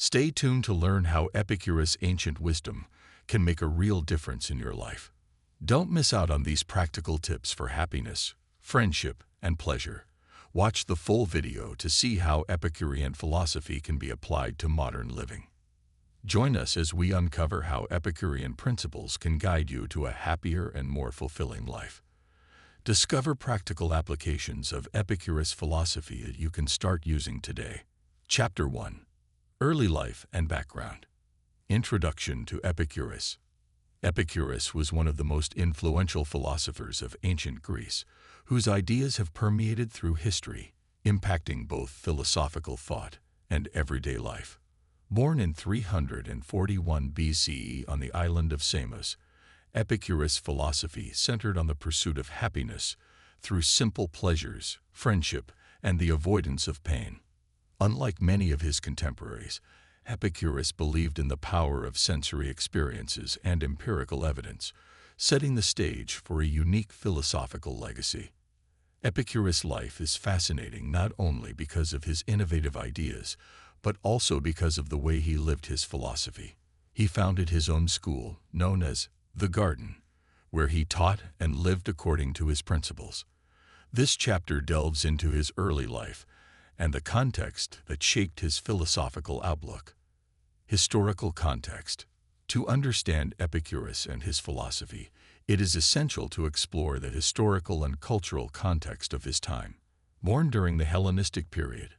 Stay tuned to learn how Epicurus' ancient wisdom can make a real difference in your life. Don't miss out on these practical tips for happiness, friendship, and pleasure. Watch the full video to see how Epicurean philosophy can be applied to modern living. Join us as we uncover how Epicurean principles can guide you to a happier and more fulfilling life. Discover practical applications of Epicurus' philosophy that you can start using today. Chapter 1. Early Life and Background. Introduction to Epicurus. Epicurus was one of the most influential philosophers of ancient Greece, whose ideas have permeated through history, impacting both philosophical thought and everyday life. Born in 341 BCE on the island of Samos, Epicurus' philosophy centered on the pursuit of happiness through simple pleasures, friendship, and the avoidance of pain. Unlike many of his contemporaries, Epicurus believed in the power of sensory experiences and empirical evidence, setting the stage for a unique philosophical legacy. Epicurus' life is fascinating not only because of his innovative ideas, but also because of the way he lived his philosophy. He founded his own school, known as the Garden, where he taught and lived according to his principles. This chapter delves into his early life and the context that shaped his philosophical outlook. Historical context. To understand Epicurus and his philosophy, it is essential to explore the historical and cultural context of his time. Born during the Hellenistic period,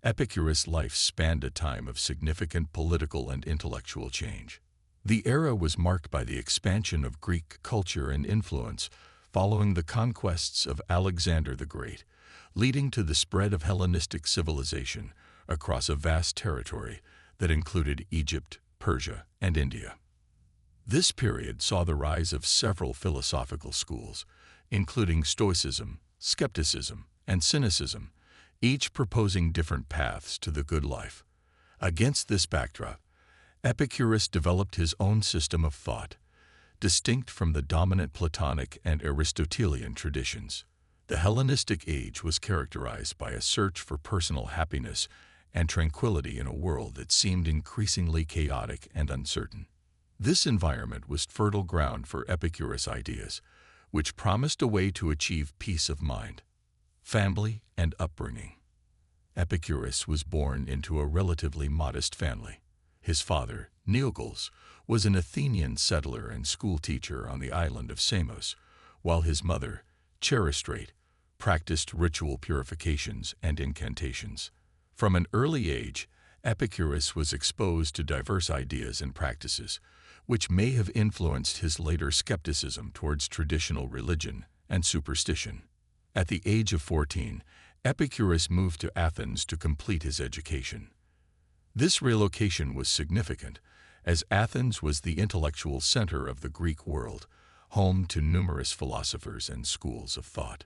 Epicurus' life spanned a time of significant political and intellectual change. The era was marked by the expansion of Greek culture and influence following the conquests of Alexander the Great, leading to the spread of Hellenistic civilization across a vast territory that included Egypt, Persia, and India. This period saw the rise of several philosophical schools, including Stoicism, Skepticism, and Cynicism, each proposing different paths to the good life. Against this backdrop, Epicurus developed his own system of thought, distinct from the dominant Platonic and Aristotelian traditions. The Hellenistic age was characterized by a search for personal happiness and tranquility in a world that seemed increasingly chaotic and uncertain. This environment was fertile ground for Epicurus' ideas, which promised a way to achieve peace of mind. Family and upbringing. Epicurus was born into a relatively modest family. His father, Neogles, was an Athenian settler and schoolteacher on the island of Samos, while his mother, Cheristrate, practiced ritual purifications and incantations. From an early age, Epicurus was exposed to diverse ideas and practices, which may have influenced his later skepticism towards traditional religion and superstition. At the age of 14, Epicurus moved to Athens to complete his education. This relocation was significant, as Athens was the intellectual center of the Greek world, home to numerous philosophers and schools of thought.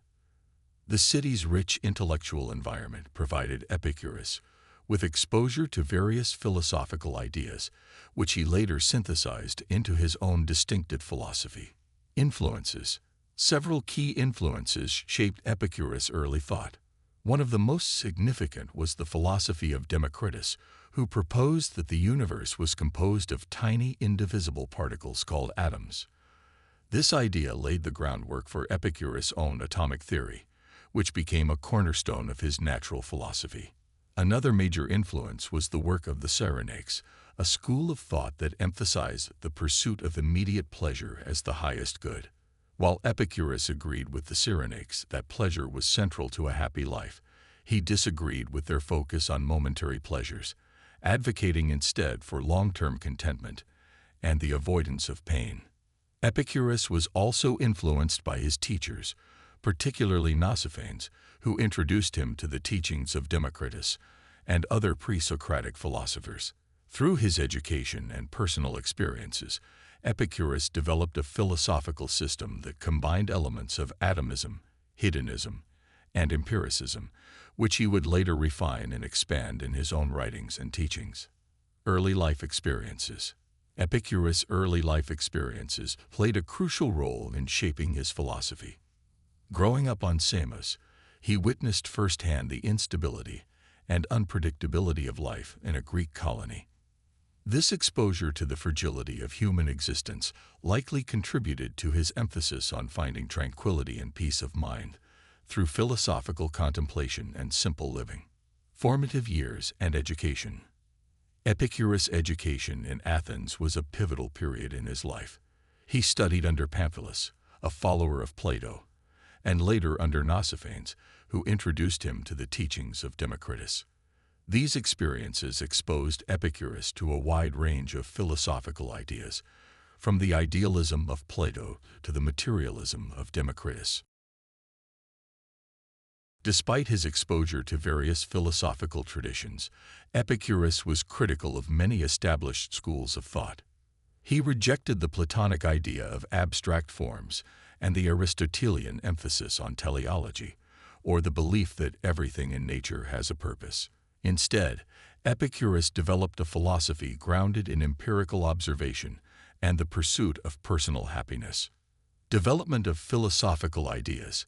The city's rich intellectual environment provided Epicurus with exposure to various philosophical ideas, which he later synthesized into his own distinctive philosophy. Influences. Several key influences shaped Epicurus' early thought. One of the most significant was the philosophy of Democritus, who proposed that the universe was composed of tiny, indivisible particles called atoms. This idea laid the groundwork for Epicurus' own atomic theory, which became a cornerstone of his natural philosophy. Another major influence was the work of the Cyrenaics, a school of thought that emphasized the pursuit of immediate pleasure as the highest good. While Epicurus agreed with the Cyrenaics that pleasure was central to a happy life, he disagreed with their focus on momentary pleasures, advocating instead for long-term contentment and the avoidance of pain. Epicurus was also influenced by his teachers, particularly Nausiphanes, who introduced him to the teachings of Democritus and other pre-Socratic philosophers. Through his education and personal experiences, Epicurus developed a philosophical system that combined elements of atomism, hedonism, and empiricism, which he would later refine and expand in his own writings and teachings. Early life experiences. Epicurus' early life experiences played a crucial role in shaping his philosophy. Growing up on Samos, he witnessed firsthand the instability and unpredictability of life in a Greek colony. This exposure to the fragility of human existence likely contributed to his emphasis on finding tranquility and peace of mind through philosophical contemplation and simple living. Formative years and education. Epicurus' education in Athens was a pivotal period in his life. He studied under Pamphilus, a follower of Plato, and later under Nausiphanes, who introduced him to the teachings of Democritus. These experiences exposed Epicurus to a wide range of philosophical ideas, from the idealism of Plato to the materialism of Democritus. Despite his exposure to various philosophical traditions, Epicurus was critical of many established schools of thought. He rejected the Platonic idea of abstract forms and the Aristotelian emphasis on teleology, or the belief that everything in nature has a purpose. Instead, Epicurus developed a philosophy grounded in empirical observation and the pursuit of personal happiness. Development of philosophical ideas.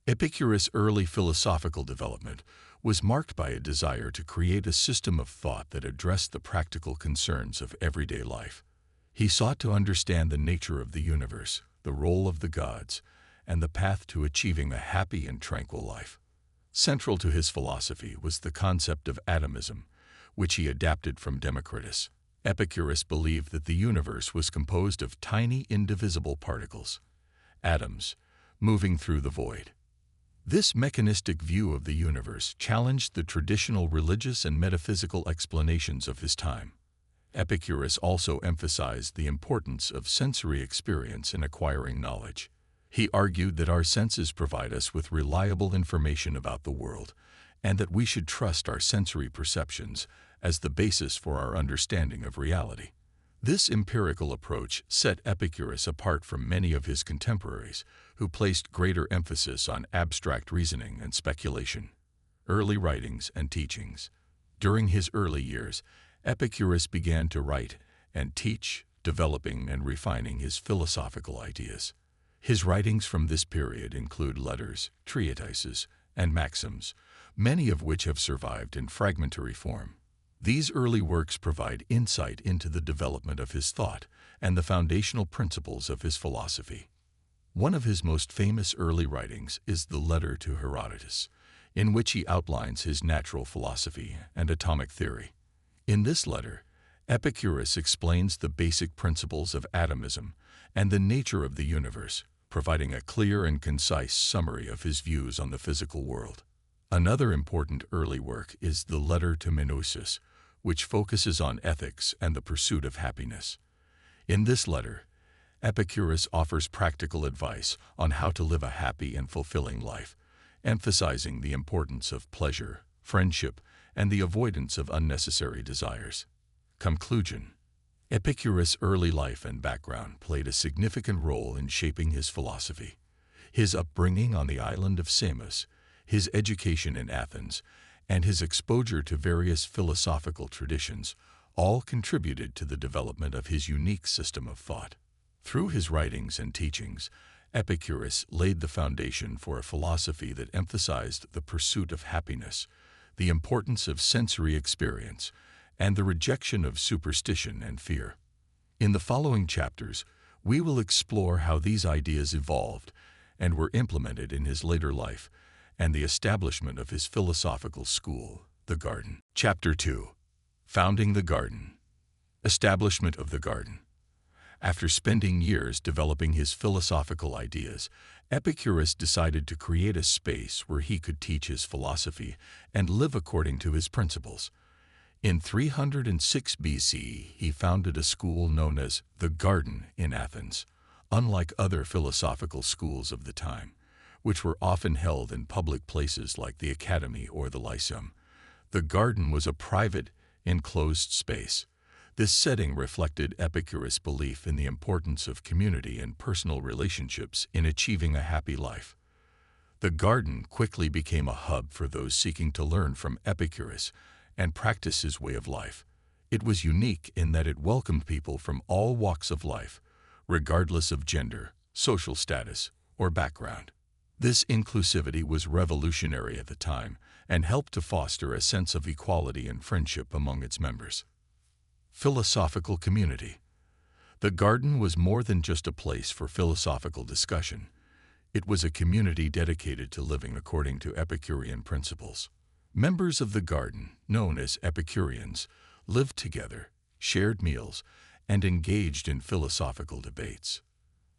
Epicurus' early philosophical development was marked by a desire to create a system of thought that addressed the practical concerns of everyday life. He sought to understand the nature of the universe, the role of the gods, and the path to achieving a happy and tranquil life. Central to his philosophy was the concept of atomism, which he adapted from Democritus. Epicurus believed that the universe was composed of tiny, indivisible particles, atoms, moving through the void. This mechanistic view of the universe challenged the traditional religious and metaphysical explanations of his time. Epicurus also emphasized the importance of sensory experience in acquiring knowledge. He argued that our senses provide us with reliable information about the world, and that we should trust our sensory perceptions as the basis for our understanding of reality. This empirical approach set Epicurus apart from many of his contemporaries, who placed greater emphasis on abstract reasoning and speculation. Early writings and teachings. During his early years, Epicurus began to write and teach, developing and refining his philosophical ideas. His writings from this period include letters, treatises, and maxims, many of which have survived in fragmentary form. These early works provide insight into the development of his thought and the foundational principles of his philosophy. One of his most famous early writings is the letter to Herodotus, in which he outlines his natural philosophy and atomic theory. In this letter, Epicurus explains the basic principles of atomism and the nature of the universe, providing a clear and concise summary of his views on the physical world. Another important early work is the letter to Minucius, which focuses on ethics and the pursuit of happiness. In this letter, Epicurus offers practical advice on how to live a happy and fulfilling life, emphasizing the importance of pleasure, friendship, and the avoidance of unnecessary desires. Conclusion. Epicurus' early life and background played a significant role in shaping his philosophy. His upbringing on the island of Samos, his education in Athens, and his exposure to various philosophical traditions all contributed to the development of his unique system of thought. Through his writings and teachings, Epicurus laid the foundation for a philosophy that emphasized the pursuit of happiness, the importance of sensory experience, and the rejection of superstition and fear. In the following chapters, we will explore how these ideas evolved and were implemented in his later life, and the establishment of his philosophical school, the Garden. Chapter 2. Founding the Garden. Establishment of the Garden. After spending years developing his philosophical ideas, Epicurus decided to create a space where he could teach his philosophy and live according to his principles. In 306 BC, he founded a school known as the Garden in Athens. Unlike other philosophical schools of the time, which were often held in public places like the Academy or the Lyceum, the Garden was a private, enclosed space. This setting reflected Epicurus' belief in the importance of community and personal relationships in achieving a happy life. The Garden quickly became a hub for those seeking to learn from Epicurus and practice his way of life. It was unique in that it welcomed people from all walks of life, regardless of gender, social status, or background. This inclusivity was revolutionary at the time, and helped to foster a sense of equality and friendship among its members. Philosophical community. The garden was more than just a place for philosophical discussion. It was a community dedicated to living according to Epicurean principles. Members of the garden, known as Epicureans, lived together, shared meals, and engaged in philosophical debates.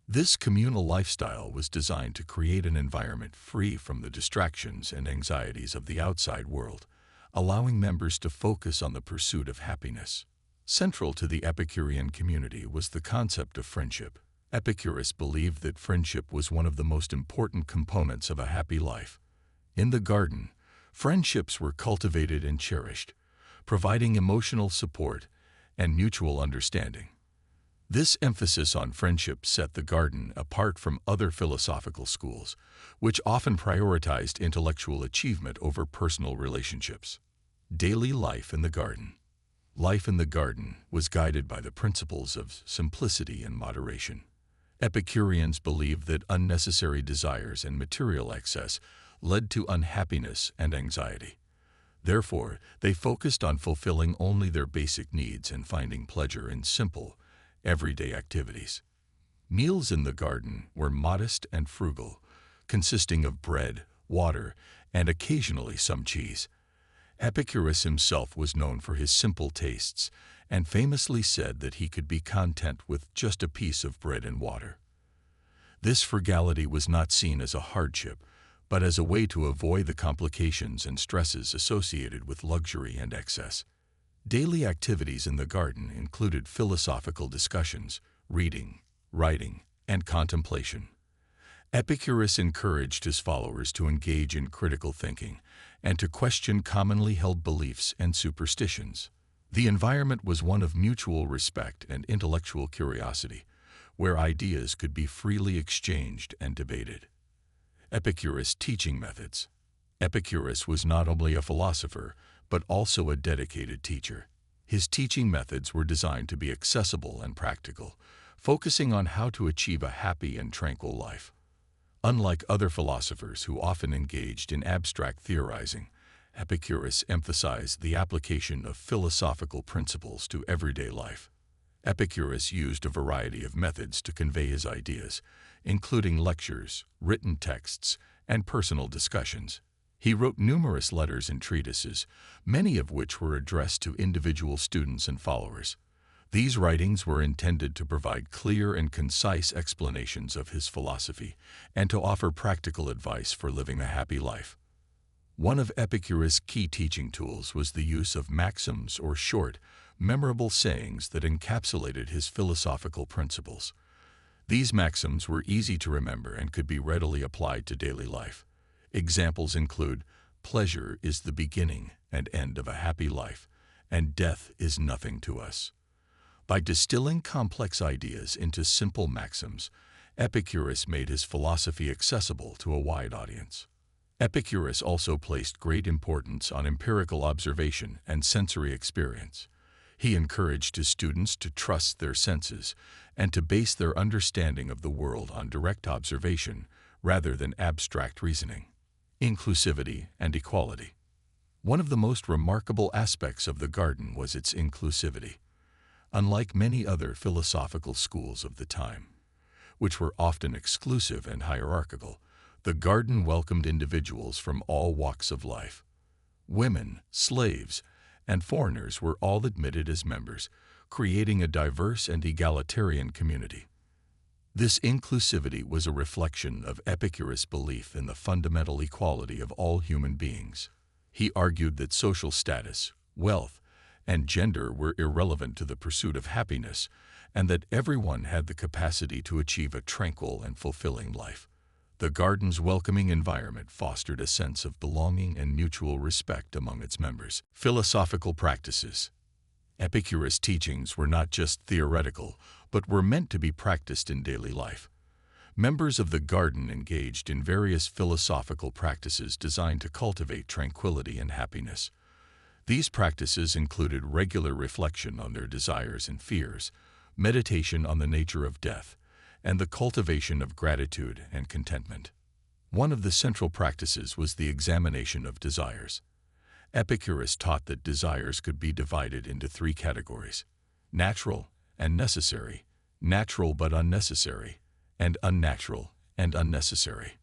This communal lifestyle was designed to create an environment free from the distractions and anxieties of the outside world, allowing members to focus on the pursuit of happiness. Central to the Epicurean community was the concept of friendship. Epicurus believed that friendship was one of the most important components of a happy life. In the garden, friendships were cultivated and cherished, providing emotional support and mutual understanding. This emphasis on friendship set the garden apart from other philosophical schools, which often prioritized intellectual achievement over personal relationships. Daily life in the garden. Life in the garden was guided by the principles of simplicity and moderation. Epicureans believed that unnecessary desires and material excess led to unhappiness and anxiety. Therefore, they focused on fulfilling only their basic needs and finding pleasure in simple, everyday activities. Meals in the garden were modest and frugal, consisting of bread, water, and occasionally some cheese. Epicurus himself was known for his simple tastes and famously said that he could be content with just a piece of bread and water. This frugality was not seen as a hardship, but as a way to avoid the complications and stresses associated with luxury and excess. Daily activities in the garden included philosophical discussions, reading, writing, and contemplation. Epicurus encouraged his followers to engage in critical thinking and to question commonly held beliefs and superstitions. The environment was one of mutual respect and intellectual curiosity, where ideas could be freely exchanged and debated. Epicurus' teaching methods. Epicurus was not only a philosopher, but also a dedicated teacher. His teaching methods were designed to be accessible and practical, focusing on how to achieve a happy and tranquil life. Unlike other philosophers who often engaged in abstract theorizing, Epicurus emphasized the application of philosophical principles to everyday life. Epicurus used a variety of methods to convey his ideas, including lectures, written texts, and personal discussions. He wrote numerous letters and treatises, many of which were addressed to individual students and followers. These writings were intended to provide clear and concise explanations of his philosophy and to offer practical advice for living a happy life. One of Epicurus' key teaching tools was the use of maxims or short, memorable sayings that encapsulated his philosophical principles. These maxims were easy to remember and could be readily applied to daily life. Examples include, "Pleasure is the beginning and end of a happy life, and death is nothing to us." By distilling complex ideas into simple maxims, Epicurus made his philosophy accessible to a wide audience. Epicurus also placed great importance on empirical observation and sensory experience. He encouraged his students to trust their senses and to base their understanding of the world on direct observation rather than abstract reasoning. Inclusivity and equality. One of the most remarkable aspects of the garden was its inclusivity. Unlike many other philosophical schools of the time, which were often exclusive and hierarchical, the garden welcomed individuals from all walks of life. Women, slaves, and foreigners were all admitted as members, creating a diverse and egalitarian community. This inclusivity was a reflection of Epicurus' belief in the fundamental equality of all human beings. He argued that social status, wealth, and gender were irrelevant to the pursuit of happiness, and that everyone had the capacity to achieve a tranquil and fulfilling life. The garden's welcoming environment fostered a sense of belonging and mutual respect among its members. Philosophical practices. Epicurus' teachings were not just theoretical, but were meant to be practiced in daily life. Members of the garden engaged in various philosophical practices designed to cultivate tranquility and happiness. These practices included regular reflection on their desires and fears, meditation on the nature of death, and the cultivation of gratitude and contentment. One of the central practices was the examination of desires. Epicurus taught that desires could be divided into three categories: natural and necessary, natural but unnecessary, and unnatural and unnecessary.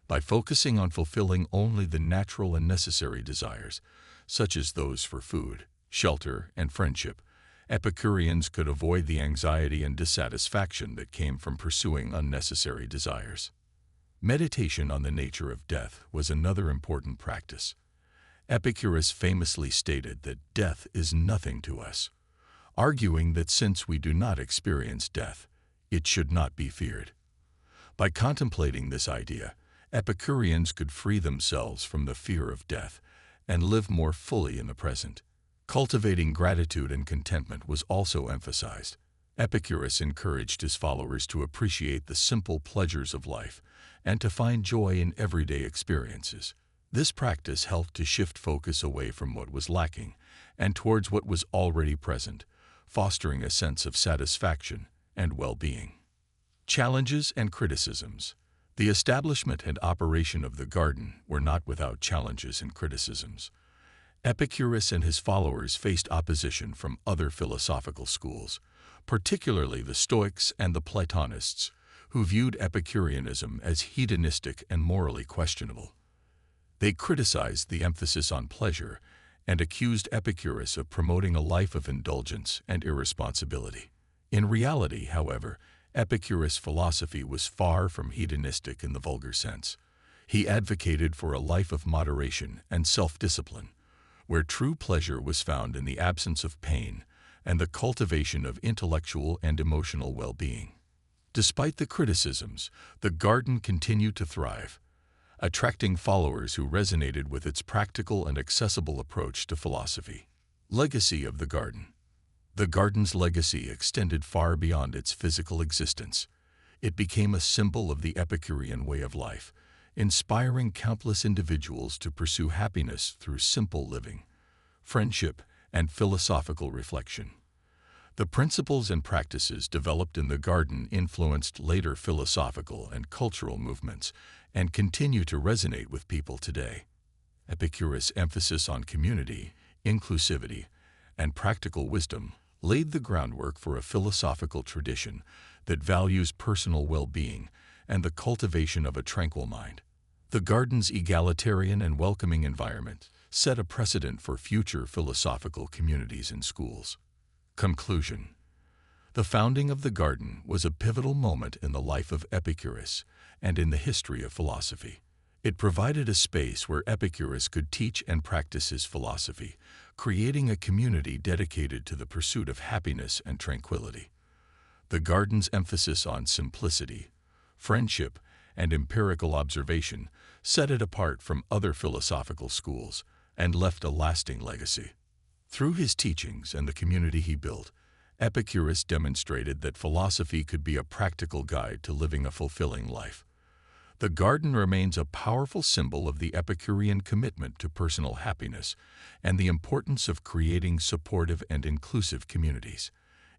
By focusing on fulfilling only the natural and necessary desires, such as those for food, shelter, and friendship, Epicureans could avoid the anxiety and dissatisfaction that came from pursuing unnecessary desires. Meditation on the nature of death was another important practice. Epicurus famously stated that death is nothing to us, arguing that since we do not experience death, it should not be feared. By contemplating this idea, Epicureans could free themselves from the fear of death and live more fully in the present. Cultivating gratitude and contentment was also emphasized. Epicurus encouraged his followers to appreciate the simple pleasures of life and to find joy in everyday experiences. This practice helped to shift focus away from what was lacking and towards what was already present, fostering a sense of satisfaction and well-being. Challenges and criticisms. The establishment and operation of the garden were not without challenges and criticisms. Epicurus and his followers faced opposition from other philosophical schools, particularly the Stoics and the Platonists, who viewed Epicureanism as hedonistic and morally questionable. They criticized the emphasis on pleasure and accused Epicurus of promoting a life of indulgence and irresponsibility. In reality, however, Epicurus' philosophy was far from hedonistic in the vulgar sense. He advocated for a life of moderation and self-discipline, where true pleasure was found in the absence of pain and the cultivation of intellectual and emotional well-being. Despite the criticisms, the garden continued to thrive, attracting followers who resonated with its practical and accessible approach to philosophy. Legacy of the garden. The garden's legacy extended far beyond its physical existence. It became a symbol of the Epicurean way of life, inspiring countless individuals to pursue happiness through simple living, friendship, and philosophical reflection. The principles and practices developed in the garden influenced later philosophical and cultural movements and continue to resonate with people today. Epicurus' emphasis on community, inclusivity, and practical wisdom laid the groundwork for a philosophical tradition that values personal well-being and the cultivation of a tranquil mind. The garden's egalitarian and welcoming environment set a precedent for future philosophical communities and schools. Conclusion. The founding of the garden was a pivotal moment in the life of Epicurus and in the history of philosophy. It provided a space where Epicurus could teach and practice his philosophy, creating a community dedicated to the pursuit of happiness and tranquility. The garden's emphasis on simplicity, friendship, and empirical observation set it apart from other philosophical schools and left a lasting legacy. Through his teachings and the community he built, Epicurus demonstrated that philosophy could be a practical guide to living a fulfilling life. The garden remains a powerful symbol of the Epicurean commitment to personal happiness and the importance of creating supportive and inclusive communities.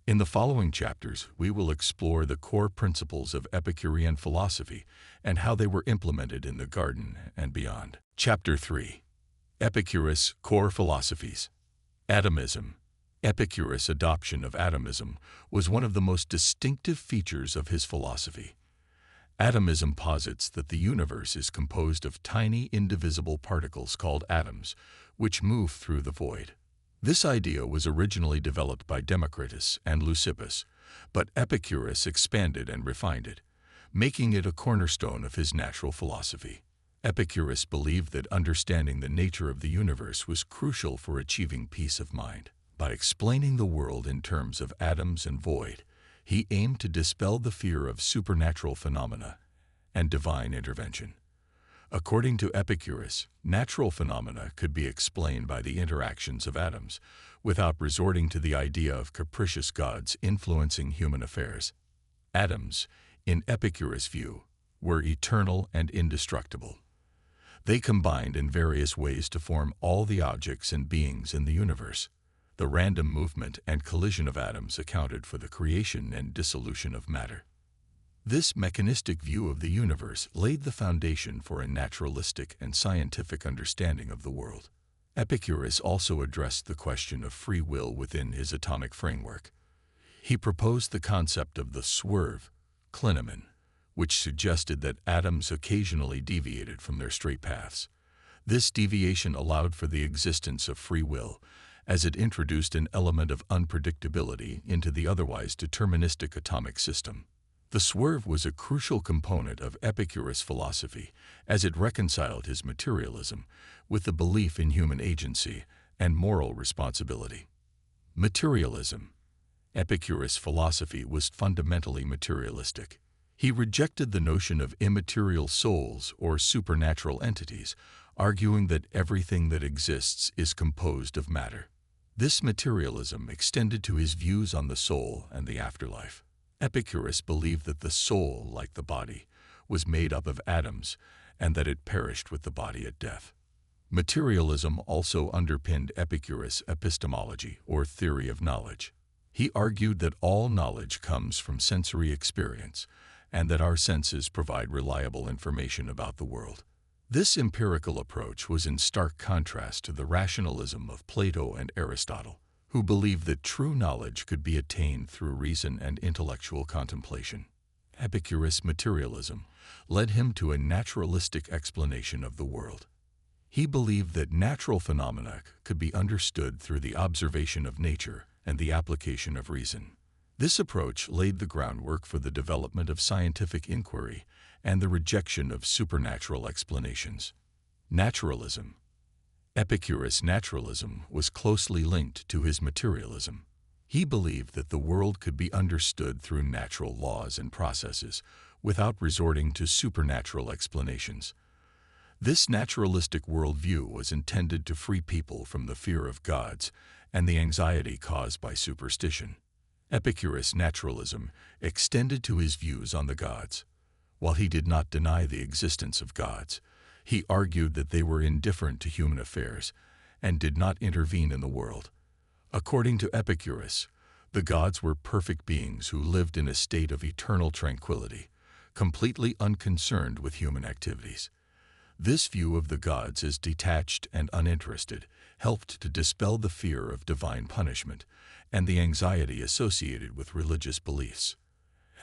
In the following chapters, we will explore the core principles of Epicurean philosophy and how they were implemented in the garden and beyond. Chapter 3. Epicurus' Core Philosophies. Atomism. Epicurus' adoption of atomism was one of the most distinctive features of his philosophy. Atomism posits that the universe is composed of tiny, indivisible particles called atoms, which move through the void. This idea was originally developed by Democritus and Leucippus, but Epicurus expanded and refined it, making it a cornerstone of his natural philosophy. Epicurus believed that understanding the nature of the universe was crucial for achieving peace of mind. By explaining the world in terms of atoms and void, he aimed to dispel the fear of supernatural phenomena and divine intervention. According to Epicurus, natural phenomena could be explained by the interactions of atoms, without resorting to the idea of capricious gods influencing human affairs. Atoms, in Epicurus' view, were eternal and indestructible. They combined in various ways to form all the objects and beings in the universe. The random movement and collision of atoms accounted for the creation and dissolution of matter. This mechanistic view of the universe laid the foundation for a naturalistic and scientific understanding of the world. Epicurus also addressed the question of free will within his atomic framework. He proposed the concept of the swerve, clinamen, which suggested that atoms occasionally deviated from their straight paths. This deviation allowed for the existence of free will, as it introduced an element of unpredictability into the otherwise deterministic atomic system. The swerve was a crucial component of Epicurus' philosophy, as it reconciled his materialism with the belief in human agency and moral responsibility. Materialism. Epicurus' philosophy was fundamentally materialistic. He rejected the notion of immaterial souls or supernatural entities, arguing that everything that exists is composed of matter. This materialism extended to his views on the soul and the afterlife. Epicurus believed that the soul, like the body, was made up of atoms and that it perished with the body at death. Materialism also underpinned Epicurus' epistemology, or theory of knowledge. He argued that all knowledge comes from sensory experience and that our senses provide reliable information about the world. This empirical approach was in stark contrast to the rationalism of Plato and Aristotle, who believed that true knowledge could be attained through reason and intellectual contemplation. Epicurus' materialism led him to a naturalistic explanation of the world. He believed that natural phenomena could be understood through the observation of nature and the application of reason. This approach laid the groundwork for the development of scientific inquiry and the rejection of supernatural explanations. Naturalism. Epicurus' naturalism was closely linked to his materialism. He believed that the world could be understood through natural laws and processes without resorting to supernatural explanations. This naturalistic worldview was intended to free people from the fear of gods and the anxiety caused by superstition. Epicurus' naturalism extended to his views on the gods. While he did not deny the existence of gods, he argued that they were indifferent to human affairs and did not intervene in the world. According to Epicurus, the gods were perfect beings who lived in a state of eternal tranquility, completely unconcerned with human activities. This view of the gods as detached and uninterested helped to dispel the fear of divine punishment and the anxiety associated with religious beliefs.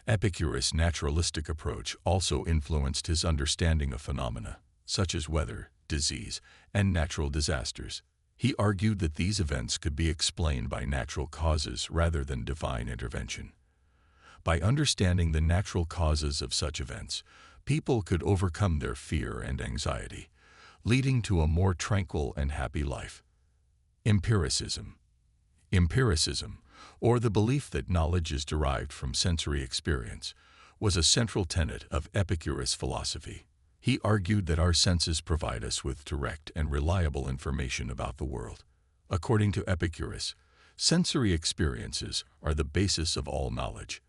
Epicurus' naturalistic approach also influenced his understanding of phenomena, such as weather, disease, and natural disasters. He argued that these events could be explained by natural causes rather than divine intervention. By understanding the natural causes of such events, people could overcome their fear and anxiety, leading to a more tranquil and happy life. Empiricism. Empiricism, or the belief that knowledge is derived from sensory experience, was a central tenet of Epicurus' philosophy. He argued that our senses provide us with direct and reliable information about the world. According to Epicurus, sensory experiences are the basis of all knowledge,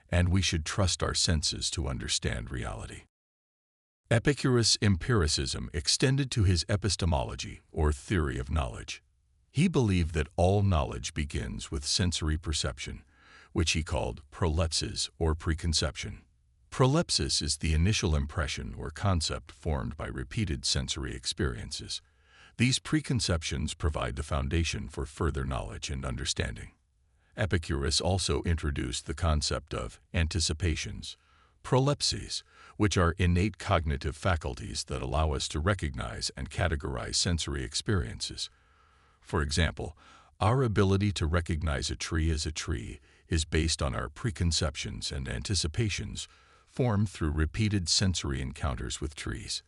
and we should trust our senses to understand reality. Epicurus' empiricism extended to his epistemology, or theory of knowledge. He believed that all knowledge begins with sensory perception, which he called prolepsis or preconception. Prolepsis is the initial impression or concept formed by repeated sensory experiences. These preconceptions provide the foundation for further knowledge and understanding. Epicurus also introduced the concept of anticipations, prolepses, which are innate cognitive faculties that allow us to recognize and categorize sensory experiences. For example, our ability to recognize a tree as a tree is based on our preconceptions and anticipations formed through repeated sensory encounters with trees.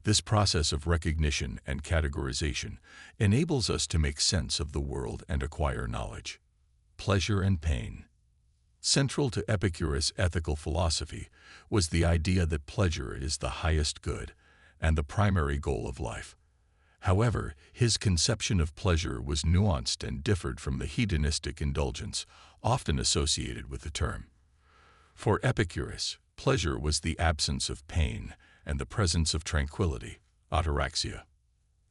This process of recognition and categorization enables us to make sense of the world and acquire knowledge. Pleasure and pain. Central to Epicurus' ethical philosophy was the idea that pleasure is the highest good and the primary goal of life. However, his conception of pleasure was nuanced and differed from the hedonistic indulgence often associated with the term. For Epicurus, pleasure was the absence of pain and the presence of tranquility, ataraxia.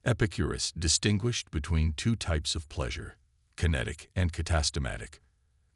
Epicurus distinguished between two types of pleasure, kinetic and katastematic.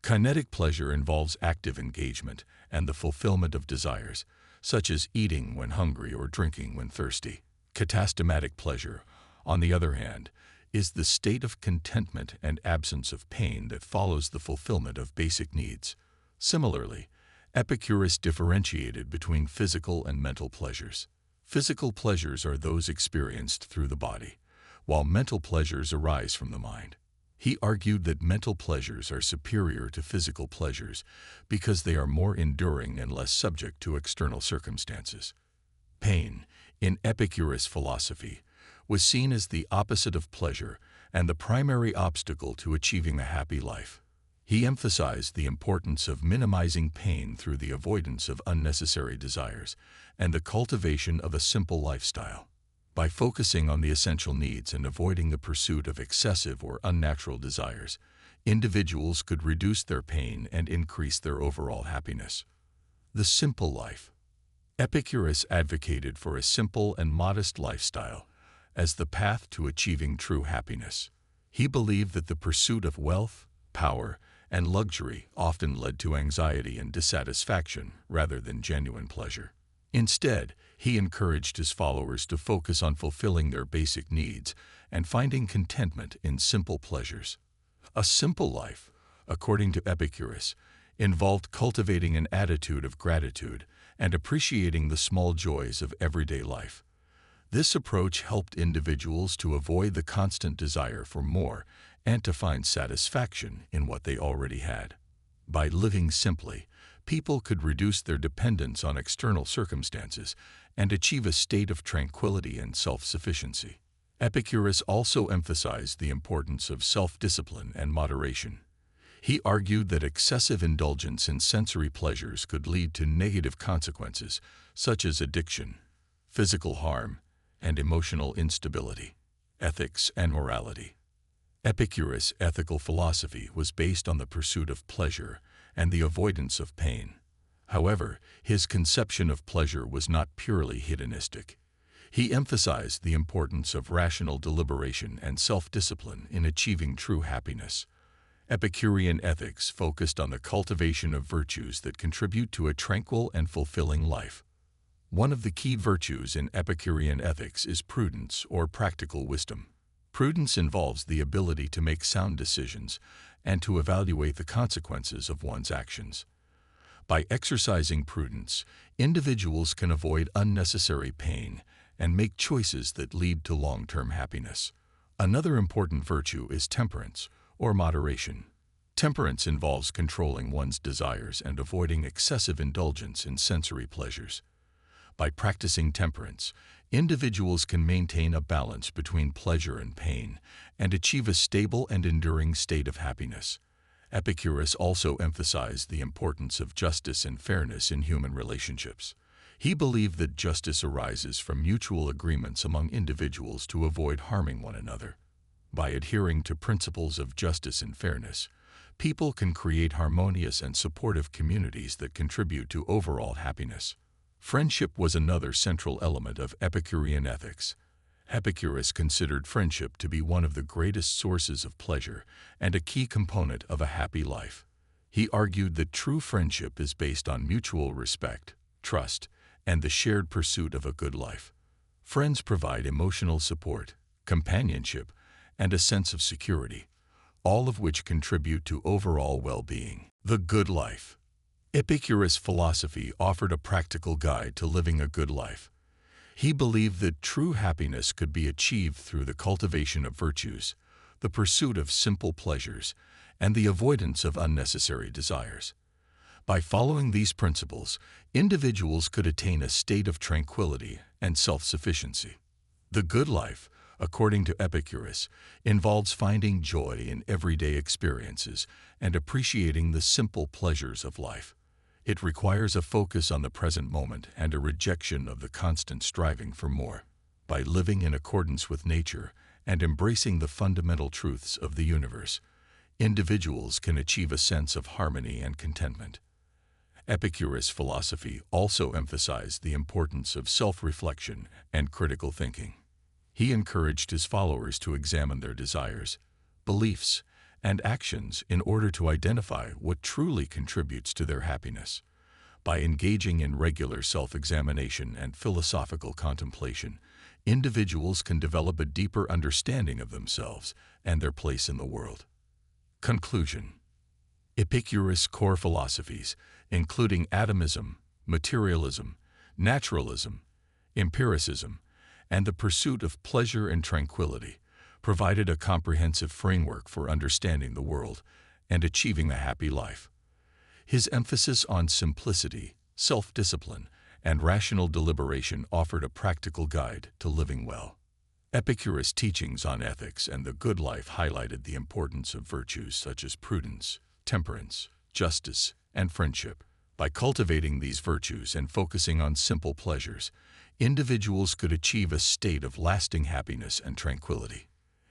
Kinetic pleasure involves active engagement and the fulfillment of desires, such as eating when hungry or drinking when thirsty. Katastematic pleasure, on the other hand, is the state of contentment and absence of pain that follows the fulfillment of basic needs. Similarly, Epicurus differentiated between physical and mental pleasures. Physical pleasures are those experienced through the body, while mental pleasures arise from the mind. He argued that mental pleasures are superior to physical pleasures because they are more enduring and less subject to external circumstances. Pain, in Epicurus' philosophy, was seen as the opposite of pleasure and the primary obstacle to achieving a happy life. He emphasized the importance of minimizing pain through the avoidance of unnecessary desires and the cultivation of a simple lifestyle. By focusing on the essential needs and avoiding the pursuit of excessive or unnatural desires, individuals could reduce their pain and increase their overall happiness. The simple life. Epicurus advocated for a simple and modest lifestyle as the path to achieving true happiness. He believed that the pursuit of wealth, power, and luxury often led to anxiety and dissatisfaction rather than genuine pleasure. Instead, he encouraged his followers to focus on fulfilling their basic needs and finding contentment in simple pleasures. A simple life, according to Epicurus, involved cultivating an attitude of gratitude and appreciating the small joys of everyday life. This approach helped individuals to avoid the constant desire for more and to find satisfaction in what they already had. By living simply, people could reduce their dependence on external circumstances and achieve a state of tranquility and self-sufficiency. Epicurus also emphasized the importance of self-discipline and moderation. He argued that excessive indulgence in sensory pleasures could lead to negative consequences, such as addiction, physical harm, and emotional instability. Ethics and morality. Epicurus' ethical philosophy was based on the pursuit of pleasure and the avoidance of pain. However, his conception of pleasure was not purely hedonistic. He emphasized the importance of rational deliberation and self-discipline in achieving true happiness. Epicurean ethics focused on the cultivation of virtues that contribute to a tranquil and fulfilling life. One of the key virtues in Epicurean ethics is prudence or practical wisdom. Prudence involves the ability to make sound decisions and to evaluate the consequences of one's actions. By exercising prudence, individuals can avoid unnecessary pain and make choices that lead to long-term happiness. Another important virtue is temperance, or moderation. Temperance involves controlling one's desires and avoiding excessive indulgence in sensory pleasures. By practicing temperance, individuals can maintain a balance between pleasure and pain and achieve a stable and enduring state of happiness. Epicurus also emphasized the importance of justice and fairness in human relationships. He believed that justice arises from mutual agreements among individuals to avoid harming one another. By adhering to principles of justice and fairness, people can create harmonious and supportive communities that contribute to overall happiness. Friendship was another central element of Epicurean ethics. Epicurus considered friendship to be one of the greatest sources of pleasure and a key component of a happy life. He argued that true friendship is based on mutual respect, trust, and the shared pursuit of a good life. Friends provide emotional support, companionship, and a sense of security, all of which contribute to overall well-being. The good life. Epicurus' philosophy offered a practical guide to living a good life. He believed that true happiness could be achieved through the cultivation of virtues, the pursuit of simple pleasures, and the avoidance of unnecessary desires. By following these principles, individuals could attain a state of tranquility and self-sufficiency. The good life, according to Epicurus, involves finding joy in everyday experiences and appreciating the simple pleasures of life. It requires a focus on the present moment and a rejection of the constant striving for more. By living in accordance with nature and embracing the fundamental truths of the universe, individuals can achieve a sense of harmony and contentment. Epicurus' philosophy also emphasized the importance of self-reflection and critical thinking. He encouraged his followers to examine their desires, beliefs, and actions in order to identify what truly contributes to their happiness. By engaging in regular self-examination and philosophical contemplation, individuals can develop a deeper understanding of themselves and their place in the world. Conclusion. Epicurus' core philosophies, including atomism, materialism, naturalism, empiricism, and the pursuit of pleasure and tranquility, provided a comprehensive framework for understanding the world and achieving a happy life. His emphasis on simplicity, self-discipline, and rational deliberation offered a practical guide to living well. Epicurus' teachings on ethics and the good life highlighted the importance of virtues such as prudence, temperance, justice, and friendship. By cultivating these virtues and focusing on simple pleasures, individuals could achieve a state of lasting happiness and tranquility.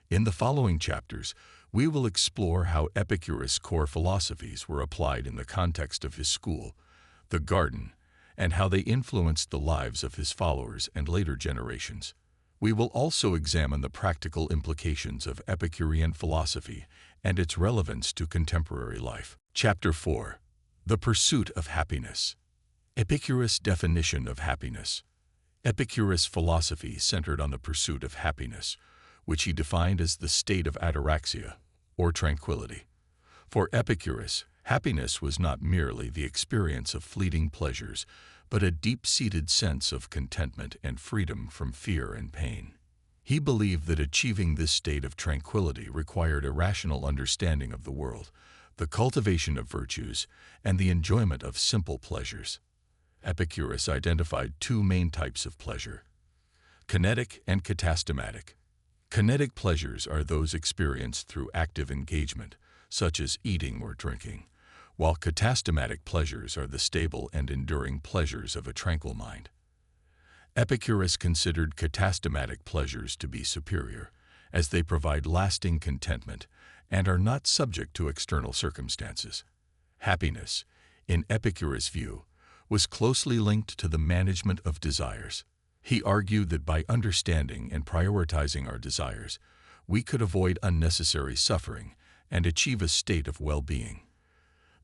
In the following chapters, we will explore how Epicurus' core philosophies were applied in the context of his school, the garden, and how they influenced the lives of his followers and later generations. We will also examine the practical implications of Epicurean philosophy and its relevance to contemporary life. Chapter 4. The Pursuit of Happiness. Epicurus' definition of happiness. Epicurus' philosophy centered on the pursuit of happiness, which he defined as the state of ataraxia, or tranquility. For Epicurus, happiness was not merely the experience of fleeting pleasures, but a deep-seated sense of contentment and freedom from fear and pain. He believed that achieving this state of tranquility required a rational understanding of the world, the cultivation of virtues, and the enjoyment of simple pleasures. Epicurus identified two main types of pleasure: kinetic and katastematic. Kinetic pleasures are those experienced through active engagement, such as eating or drinking, while katastematic pleasures are the stable and enduring pleasures of a tranquil mind. Epicurus considered katastematic pleasures to be superior, as they provide lasting contentment and are not subject to external circumstances. Happiness, in Epicurus' view, was closely linked to the management of desires. He argued that by understanding and prioritizing our desires, we could avoid unnecessary suffering and achieve a state of well-being.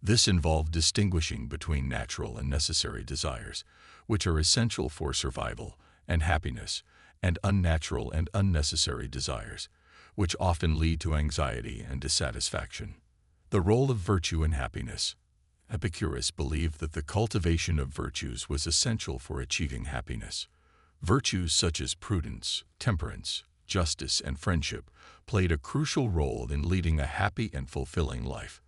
This involved distinguishing between natural and necessary desires, which are essential for survival and happiness, and unnatural and unnecessary desires, which often lead to anxiety and dissatisfaction. The role of virtue in happiness. Epicurus believed that the cultivation of virtues was essential for achieving happiness. Virtues such as prudence, temperance, justice, and friendship played a crucial role in leading a happy and fulfilling life.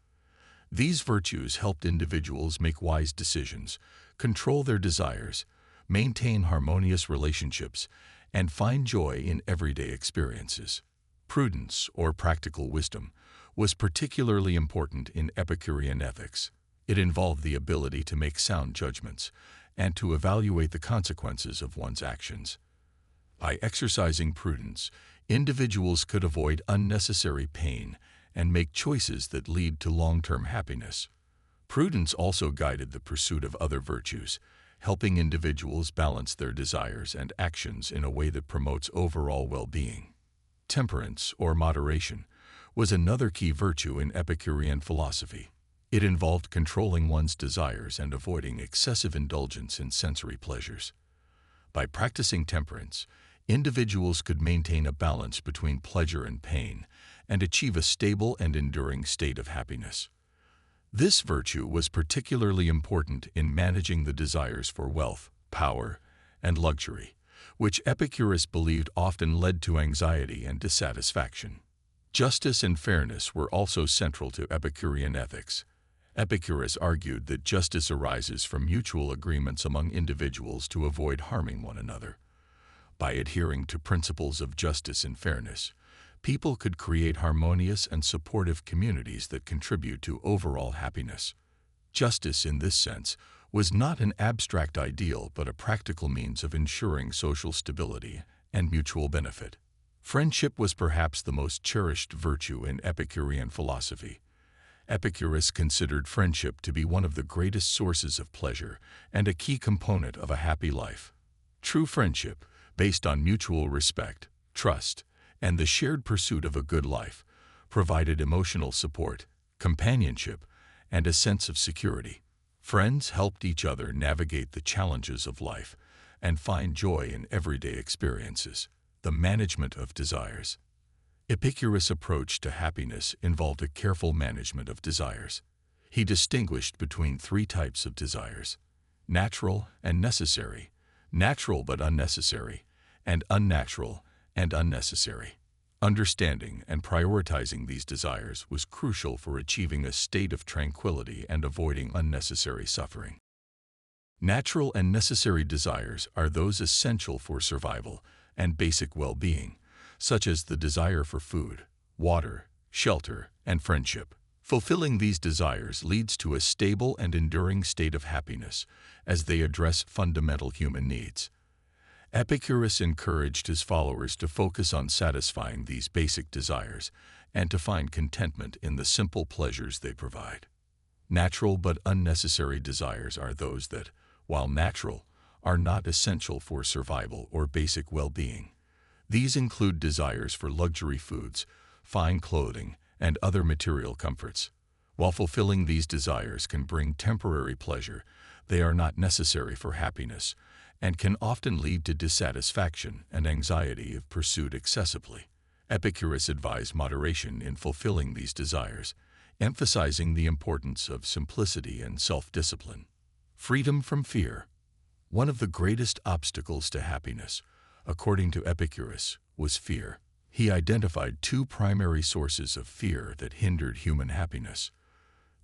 These virtues helped individuals make wise decisions, control their desires, maintain harmonious relationships, and find joy in everyday experiences. Prudence, or practical wisdom, was particularly important in Epicurean ethics. It involved the ability to make sound judgments and to evaluate the consequences of one's actions. By exercising prudence, individuals could avoid unnecessary pain and make choices that lead to long-term happiness. Prudence also guided the pursuit of other virtues, helping individuals balance their desires and actions in a way that promotes overall well-being. Temperance, or moderation, was another key virtue in Epicurean philosophy. It involved controlling one's desires and avoiding excessive indulgence in sensory pleasures. By practicing temperance, individuals could maintain a balance between pleasure and pain and achieve a stable and enduring state of happiness. This virtue was particularly important in managing the desires for wealth, power, and luxury, which Epicurus believed often led to anxiety and dissatisfaction. Justice and fairness were also central to Epicurean ethics. Epicurus argued that justice arises from mutual agreements among individuals to avoid harming one another. By adhering to principles of justice and fairness, people could create harmonious and supportive communities that contribute to overall happiness. Justice, in this sense, was not an abstract ideal but a practical means of ensuring social stability and mutual benefit. Friendship was perhaps the most cherished virtue in Epicurean philosophy. Epicurus considered friendship to be one of the greatest sources of pleasure and a key component of a happy life. True friendship, based on mutual respect, trust, and the shared pursuit of a good life, provided emotional support, companionship, and a sense of security. Friends helped each other navigate the challenges of life and find joy in everyday experiences. The management of desires. Epicurus' approach to happiness involved a careful management of desires. He distinguished between three types of desires: natural and necessary, natural but unnecessary, and unnatural and unnecessary. Understanding and prioritizing these desires was crucial for achieving a state of tranquility and avoiding unnecessary suffering. Natural and necessary desires are those essential for survival and basic well-being, such as the desire for food, water, shelter, and friendship. Fulfilling these desires leads to a stable and enduring state of happiness, as they address fundamental human needs. Epicurus encouraged his followers to focus on satisfying these basic desires and to find contentment in the simple pleasures they provide. Natural but unnecessary desires are those that, while natural, are not essential for survival or basic well-being. These include desires for luxury foods, fine clothing, and other material comforts. While fulfilling these desires can bring temporary pleasure, they are not necessary for happiness and can often lead to dissatisfaction and anxiety if pursued excessively. Epicurus advised moderation in fulfilling these desires, emphasizing the importance of simplicity and self-discipline. Freedom from fear. One of the greatest obstacles to happiness, according to Epicurus, was fear. He identified two primary sources of fear that hindered human happiness: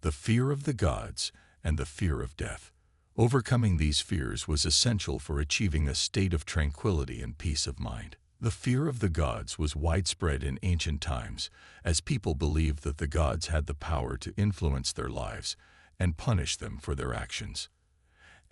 the fear of the gods and the fear of death. Overcoming these fears was essential for achieving a state of tranquility and peace of mind. The fear of the gods was widespread in ancient times, as people believed that the gods had the power to influence their lives and punish them for their actions.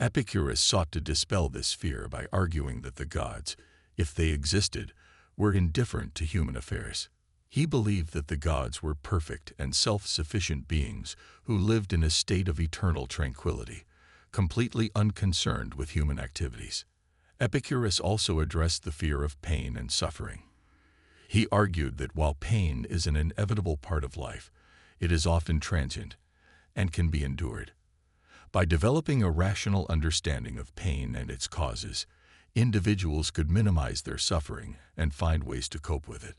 Epicurus sought to dispel this fear by arguing that the gods, if they existed, were indifferent to human affairs. He believed that the gods were perfect and self-sufficient beings who lived in a state of eternal tranquility, completely unconcerned with human activities. Epicurus also addressed the fear of pain and suffering. He argued that while pain is an inevitable part of life, it is often transient and can be endured. By developing a rational understanding of pain and its causes, individuals could minimize their suffering and find ways to cope with it.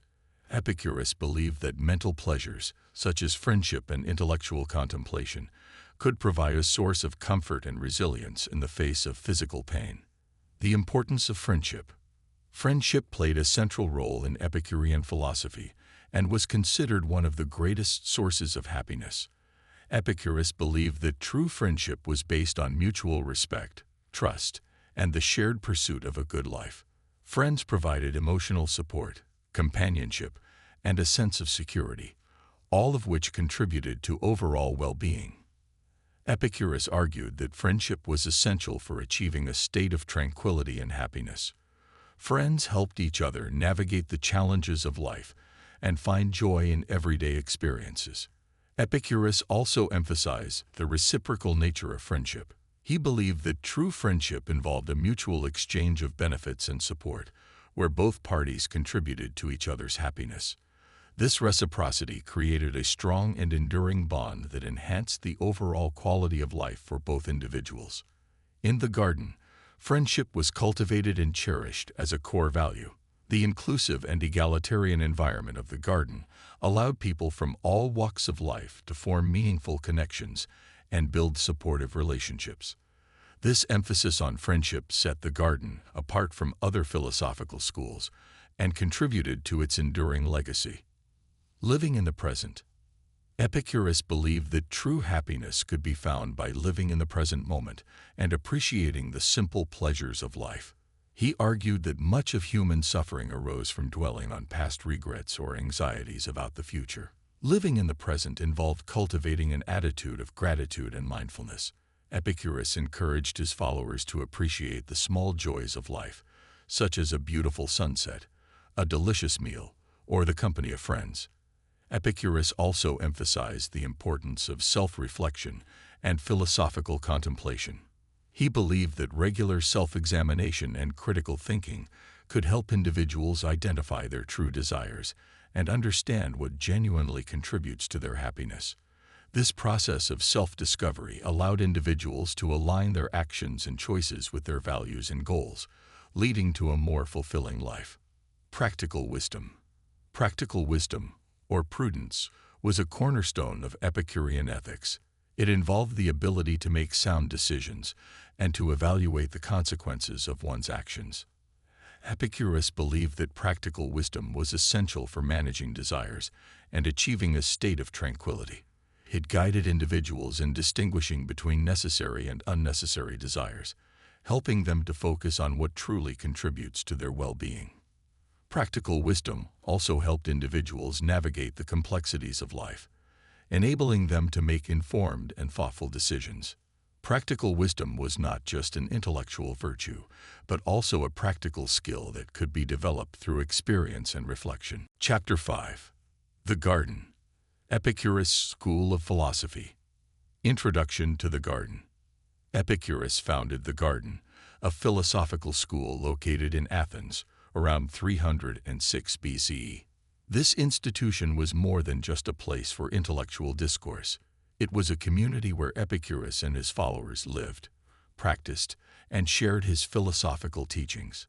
Epicurus believed that mental pleasures, such as friendship and intellectual contemplation, could provide a source of comfort and resilience in the face of physical pain. The importance of friendship. Friendship played a central role in Epicurean philosophy and was considered one of the greatest sources of happiness. Epicurus believed that true friendship was based on mutual respect, trust, and the shared pursuit of a good life. Friends provided emotional support, companionship, and a sense of security, all of which contributed to overall well-being. Epicurus argued that friendship was essential for achieving a state of tranquility and happiness. Friends helped each other navigate the challenges of life and find joy in everyday experiences. Epicurus also emphasized the reciprocal nature of friendship. He believed that true friendship involved a mutual exchange of benefits and support, where both parties contributed to each other's happiness. This reciprocity created a strong and enduring bond that enhanced the overall quality of life for both individuals. In the garden, friendship was cultivated and cherished as a core value. The inclusive and egalitarian environment of the garden allowed people from all walks of life to form meaningful connections and build supportive relationships. This emphasis on friendship set the garden apart from other philosophical schools and contributed to its enduring legacy. Living in the present. Epicurus believed that true happiness could be found by living in the present moment and appreciating the simple pleasures of life. He argued that much of human suffering arose from dwelling on past regrets or anxieties about the future. Living in the present involved cultivating an attitude of gratitude and mindfulness. Epicurus encouraged his followers to appreciate the small joys of life, such as a beautiful sunset, a delicious meal, or the company of friends. Epicurus also emphasized the importance of self-reflection and philosophical contemplation. He believed that regular self-examination and critical thinking could help individuals identify their true desires and understand what genuinely contributes to their happiness. This process of self-discovery allowed individuals to align their actions and choices with their values and goals, leading to a more fulfilling life. Practical wisdom. Practical wisdom, or prudence, was a cornerstone of Epicurean ethics. It involved the ability to make sound decisions and to evaluate the consequences of one's actions. Epicurus believed that practical wisdom was essential for managing desires and achieving a state of tranquility. It guided individuals in distinguishing between necessary and unnecessary desires, helping them to focus on what truly contributes to their well-being. Practical wisdom also helped individuals navigate the complexities of life, enabling them to make informed and thoughtful decisions. Practical wisdom was not just an intellectual virtue, but also a practical skill that could be developed through experience and reflection. Chapter 5. The Garden. Epicurus' School of Philosophy. Introduction to the Garden. Epicurus founded the Garden, a philosophical school located in Athens, around 306 BCE. This institution was more than just a place for intellectual discourse. It was a community where Epicurus and his followers lived, practiced, and shared his philosophical teachings.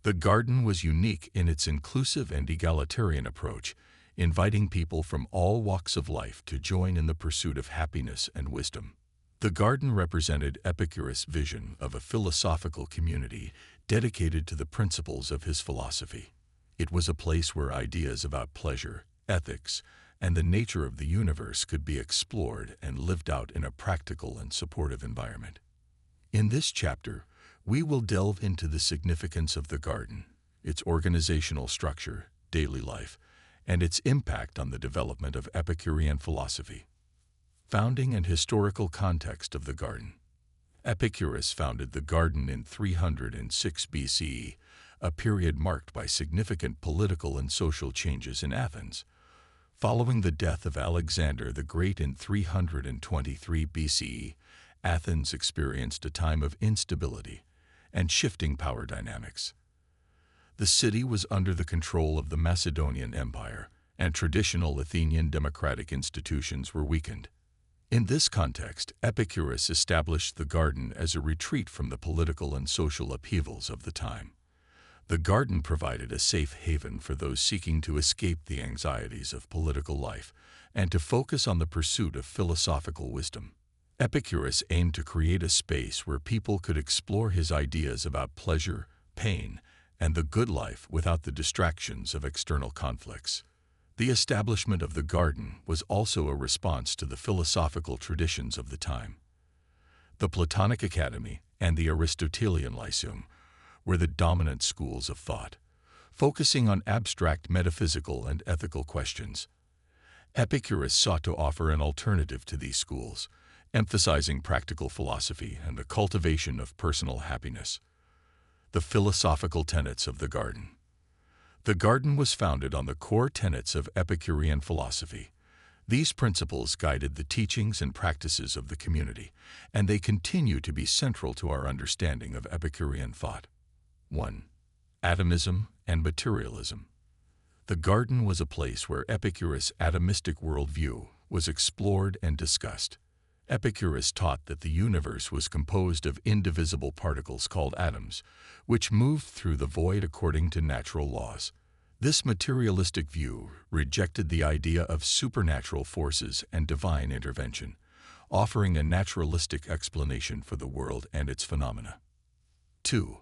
The Garden was unique in its inclusive and egalitarian approach, inviting people from all walks of life to join in the pursuit of happiness and wisdom. The Garden represented Epicurus' vision of a philosophical community dedicated to the principles of his philosophy. It was a place where ideas about pleasure, ethics, and the nature of the universe could be explored and lived out in a practical and supportive environment. In this chapter, we will delve into the significance of the Garden, its organizational structure, daily life, and its impact on the development of Epicurean philosophy. Founding and historical context of the Garden. Epicurus founded the Garden in 306 BCE, a period marked by significant political and social changes in Athens. Following the death of Alexander the Great in 323 BCE, Athens experienced a time of instability and shifting power dynamics. The city was under the control of the Macedonian Empire, and traditional Athenian democratic institutions were weakened. In this context, Epicurus established the Garden as a retreat from the political and social upheavals of the time. The Garden provided a safe haven for those seeking to escape the anxieties of political life and to focus on the pursuit of philosophical wisdom. Epicurus aimed to create a space where people could explore his ideas about pleasure, pain, and the good life without the distractions of external conflicts. The establishment of the Garden was also a response to the philosophical traditions of the time. The Platonic Academy and the Aristotelian Lyceum were the dominant schools of thought, focusing on abstract metaphysical and ethical questions. Epicurus sought to offer an alternative to these schools, emphasizing practical philosophy and the cultivation of personal happiness. The philosophical tenets of the Garden. The Garden was founded on the core tenets of Epicurean philosophy. These principles guided the teachings and practices of the community, and they continue to be central to our understanding of Epicurean thought. 1. Atomism and materialism. The Garden was a place where Epicurus' atomistic worldview was explored and discussed. Epicurus taught that the universe was composed of indivisible particles called atoms, which moved through the void according to natural laws. This materialistic view rejected the idea of supernatural forces and divine intervention, offering a naturalistic explanation for the world and its phenomena. 2.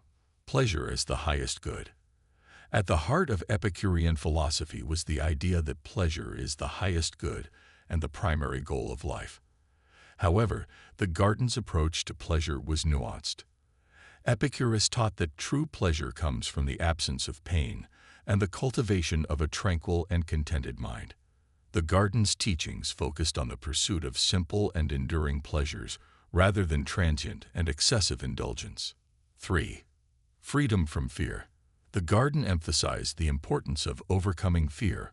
Pleasure as the highest good. At the heart of Epicurean philosophy was the idea that pleasure is the highest good and the primary goal of life. However, the Garden's approach to pleasure was nuanced. Epicurus taught that true pleasure comes from the absence of pain and the cultivation of a tranquil and contented mind. The Garden's teachings focused on the pursuit of simple and enduring pleasures rather than transient and excessive indulgence. 3. Freedom from fear. The Garden emphasized the importance of overcoming fear,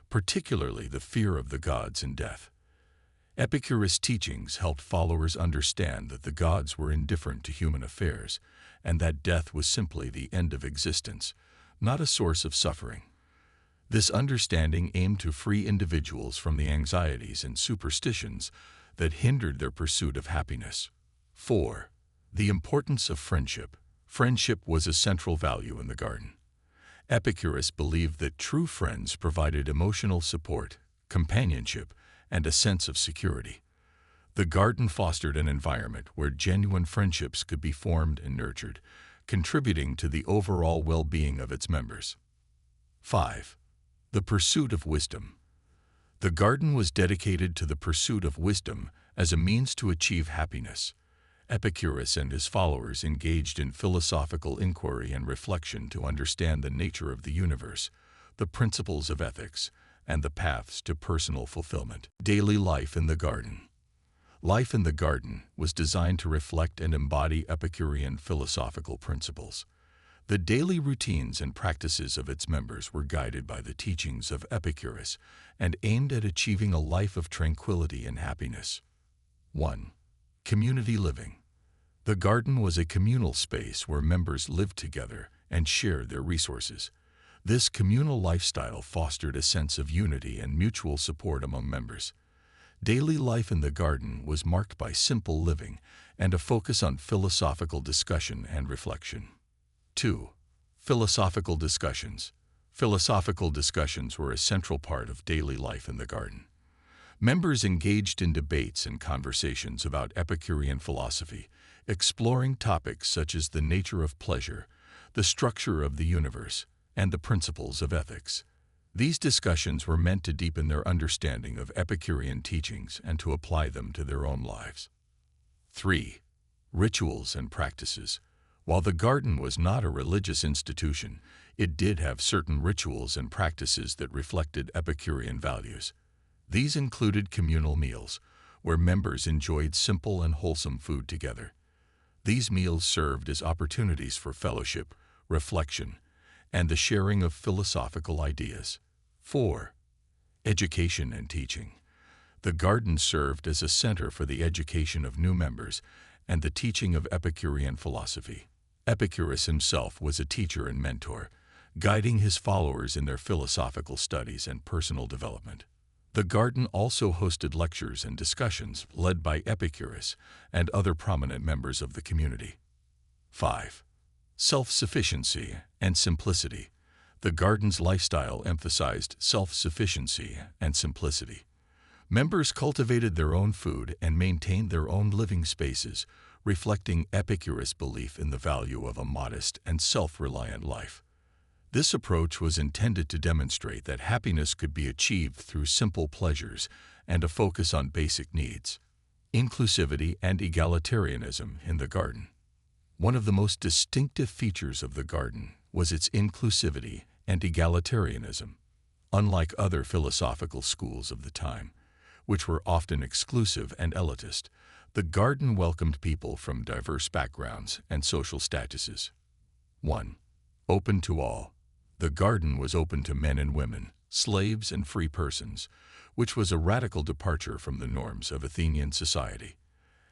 particularly the fear of the gods and death. Epicurus' teachings helped followers understand that the gods were indifferent to human affairs and that death was simply the end of existence, not a source of suffering. This understanding aimed to free individuals from the anxieties and superstitions that hindered their pursuit of happiness. 4. The importance of friendship. Friendship was a central value in the garden. Epicurus believed that true friends provided emotional support, companionship, and a sense of security. The garden fostered an environment where genuine friendships could be formed and nurtured, contributing to the overall well-being of its members. 5. The pursuit of wisdom. The garden was dedicated to the pursuit of wisdom as a means to achieve happiness. Epicurus and his followers engaged in philosophical inquiry and reflection to understand the nature of the universe, the principles of ethics, and the paths to personal fulfillment. Daily life in the garden. Life in the garden was designed to reflect and embody Epicurean philosophical principles. The daily routines and practices of its members were guided by the teachings of Epicurus and aimed at achieving a life of tranquility and happiness. 1. Community living. The garden was a communal space where members lived together and shared their resources. This communal lifestyle fostered a sense of unity and mutual support among members. Daily life in the garden was marked by simple living and a focus on philosophical discussion and reflection. 2. Philosophical discussions. Philosophical discussions were a central part of daily life in the garden. Members engaged in debates and conversations about Epicurean philosophy, exploring topics such as the nature of pleasure, the structure of the universe, and the principles of ethics. These discussions were meant to deepen their understanding of Epicurean teachings and to apply them to their own lives. 3. Rituals and practices. While the garden was not a religious institution, it did have certain rituals and practices that reflected Epicurean values. These included communal meals, where members enjoyed simple and wholesome food together. These meals served as opportunities for fellowship, reflection, and the sharing of philosophical ideas. 4. Education and teaching. The garden served as a center for the education of new members and the teaching of Epicurean philosophy. Epicurus himself was a teacher and mentor, guiding his followers in their philosophical studies and personal development. The garden also hosted lectures and discussions led by Epicurus and other prominent members of the community. 5. Self-sufficiency and simplicity. The garden's lifestyle emphasized self-sufficiency and simplicity. Members cultivated their own food and maintained their own living spaces, reflecting Epicurus' belief in the value of a modest and self-reliant life. This approach was intended to demonstrate that happiness could be achieved through simple pleasures and a focus on basic needs. Inclusivity and egalitarianism in the garden. One of the most distinctive features of the garden was its inclusivity and egalitarianism. Unlike other philosophical schools of the time, which were often exclusive and elitist, the garden welcomed people from diverse backgrounds and social statuses. 1. Open to all. The garden was open to men and women, slaves and free persons, which was a radical departure from the norms of Athenian society.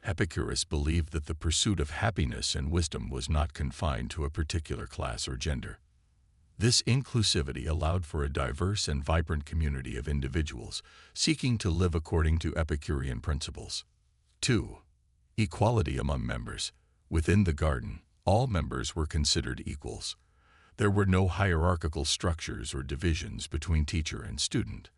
Epicurus believed that the pursuit of happiness and wisdom was not confined to a particular class or gender. This inclusivity allowed for a diverse and vibrant community of individuals seeking to live according to Epicurean principles. 2. Equality among members. Within the garden, all members were considered equals. There were no hierarchical structures or divisions between teacher and student.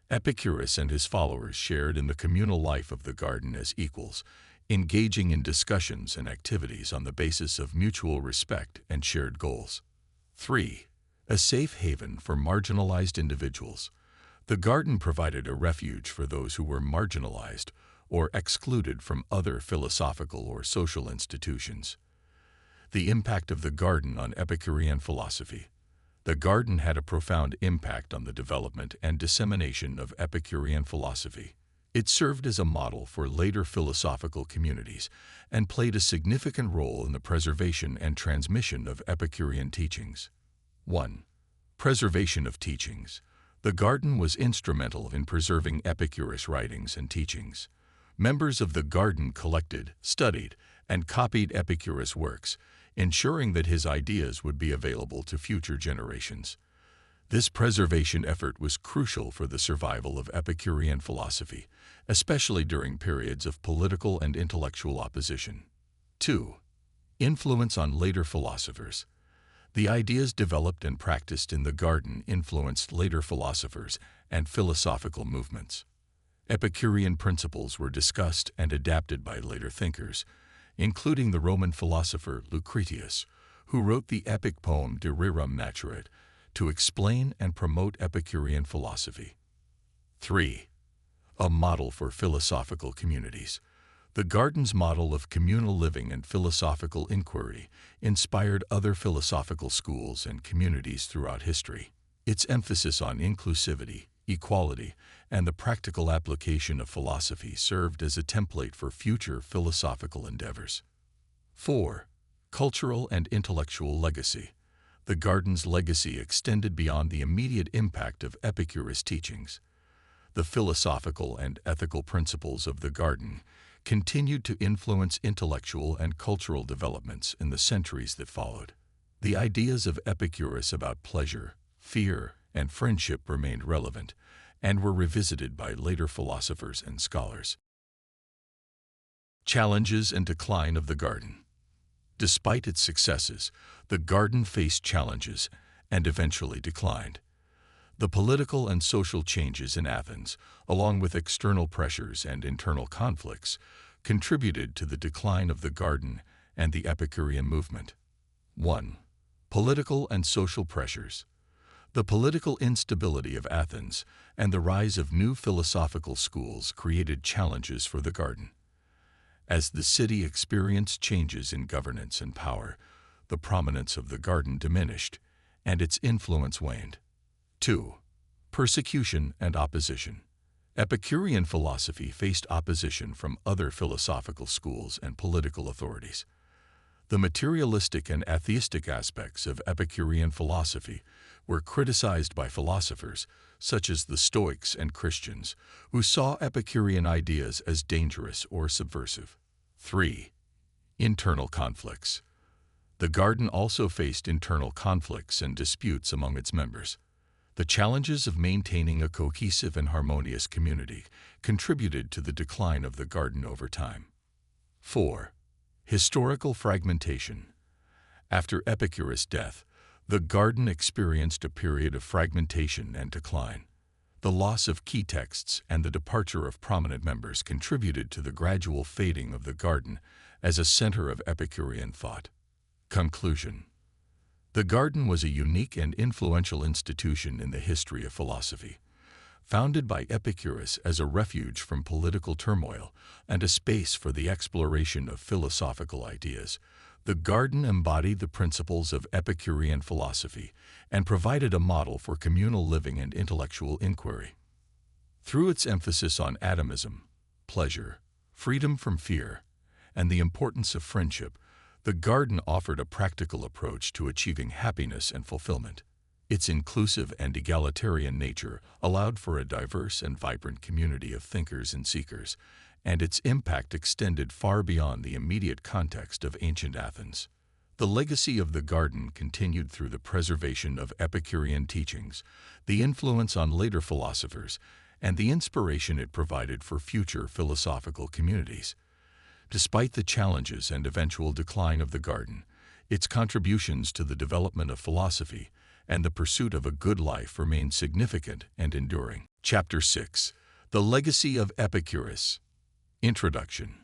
Epicurus and his followers shared in the communal life of the garden as equals, engaging in discussions and activities on the basis of mutual respect and shared goals. 3. A safe haven for marginalized individuals. The garden provided a refuge for those who were marginalized or excluded from other philosophical or social institutions. The impact of the garden on Epicurean philosophy. The garden had a profound impact on the development and dissemination of Epicurean philosophy. It served as a model for later philosophical communities and played a significant role in the preservation and transmission of Epicurean teachings. 1. Preservation of teachings. The garden was instrumental in preserving Epicurus' writings and teachings. Members of the garden collected, studied, and copied Epicurus' works, ensuring that his ideas would be available to future generations. This preservation effort was crucial for the survival of Epicurean philosophy, especially during periods of political and intellectual opposition. 2. Influence on later philosophers. The ideas developed and practiced in the garden influenced later philosophers and philosophical movements. Epicurean principles were discussed and adapted by later thinkers, including the Roman philosopher Lucretius, who wrote the epic poem De Rerum Naturit to explain and promote Epicurean philosophy. 3. A model for philosophical communities. The garden's model of communal living and philosophical inquiry inspired other philosophical schools and communities throughout history. Its emphasis on inclusivity, equality, and the practical application of philosophy served as a template for future philosophical endeavors. 4. Cultural and intellectual legacy. The garden's legacy extended beyond the immediate impact of Epicurus' teachings. The philosophical and ethical principles of the garden continued to influence intellectual and cultural developments in the centuries that followed. The ideas of Epicurus about pleasure, fear, and friendship remained relevant and were revisited by later philosophers and scholars. Challenges and decline of the garden. Despite its successes, the garden faced challenges and eventually declined. The political and social changes in Athens, along with external pressures and internal conflicts, contributed to the decline of the garden and the Epicurean movement. 1. Political and social pressures. The political instability of Athens and the rise of new philosophical schools created challenges for the garden. As the city experienced changes in governance and power, the prominence of the garden diminished and its influence waned. 2. Persecution and opposition. Epicurean philosophy faced opposition from other philosophical schools and political authorities. The materialistic and atheistic aspects of Epicurean philosophy were criticized by philosophers such as the Stoics and Christians, who saw Epicurean ideas as dangerous or subversive. 3. Internal conflicts. The garden also faced internal conflicts and disputes among its members. The challenges of maintaining a cohesive and harmonious community contributed to the decline of the garden over time. 4. Historical fragmentation. After Epicurus' death, the garden experienced a period of fragmentation and decline. The loss of key texts and the departure of prominent members contributed to the gradual fading of the garden as a center of Epicurean thought. Conclusion. The garden was a unique and influential institution in the history of philosophy. Founded by Epicurus as a refuge from political turmoil and a space for the exploration of philosophical ideas, the garden embodied the principles of Epicurean philosophy and provided a model for communal living and intellectual inquiry. Through its emphasis on atomism, pleasure, freedom from fear, and the importance of friendship, the garden offered a practical approach to achieving happiness and fulfillment. Its inclusive and egalitarian nature allowed for a diverse and vibrant community of thinkers and seekers, and its impact extended far beyond the immediate context of ancient Athens. The legacy of the garden continued through the preservation of Epicurean teachings, the influence on later philosophers, and the inspiration it provided for future philosophical communities. Despite the challenges and eventual decline of the garden, its contributions to the development of philosophy and the pursuit of a good life remain significant and enduring. Chapter 6. The Legacy of Epicurus. Introduction.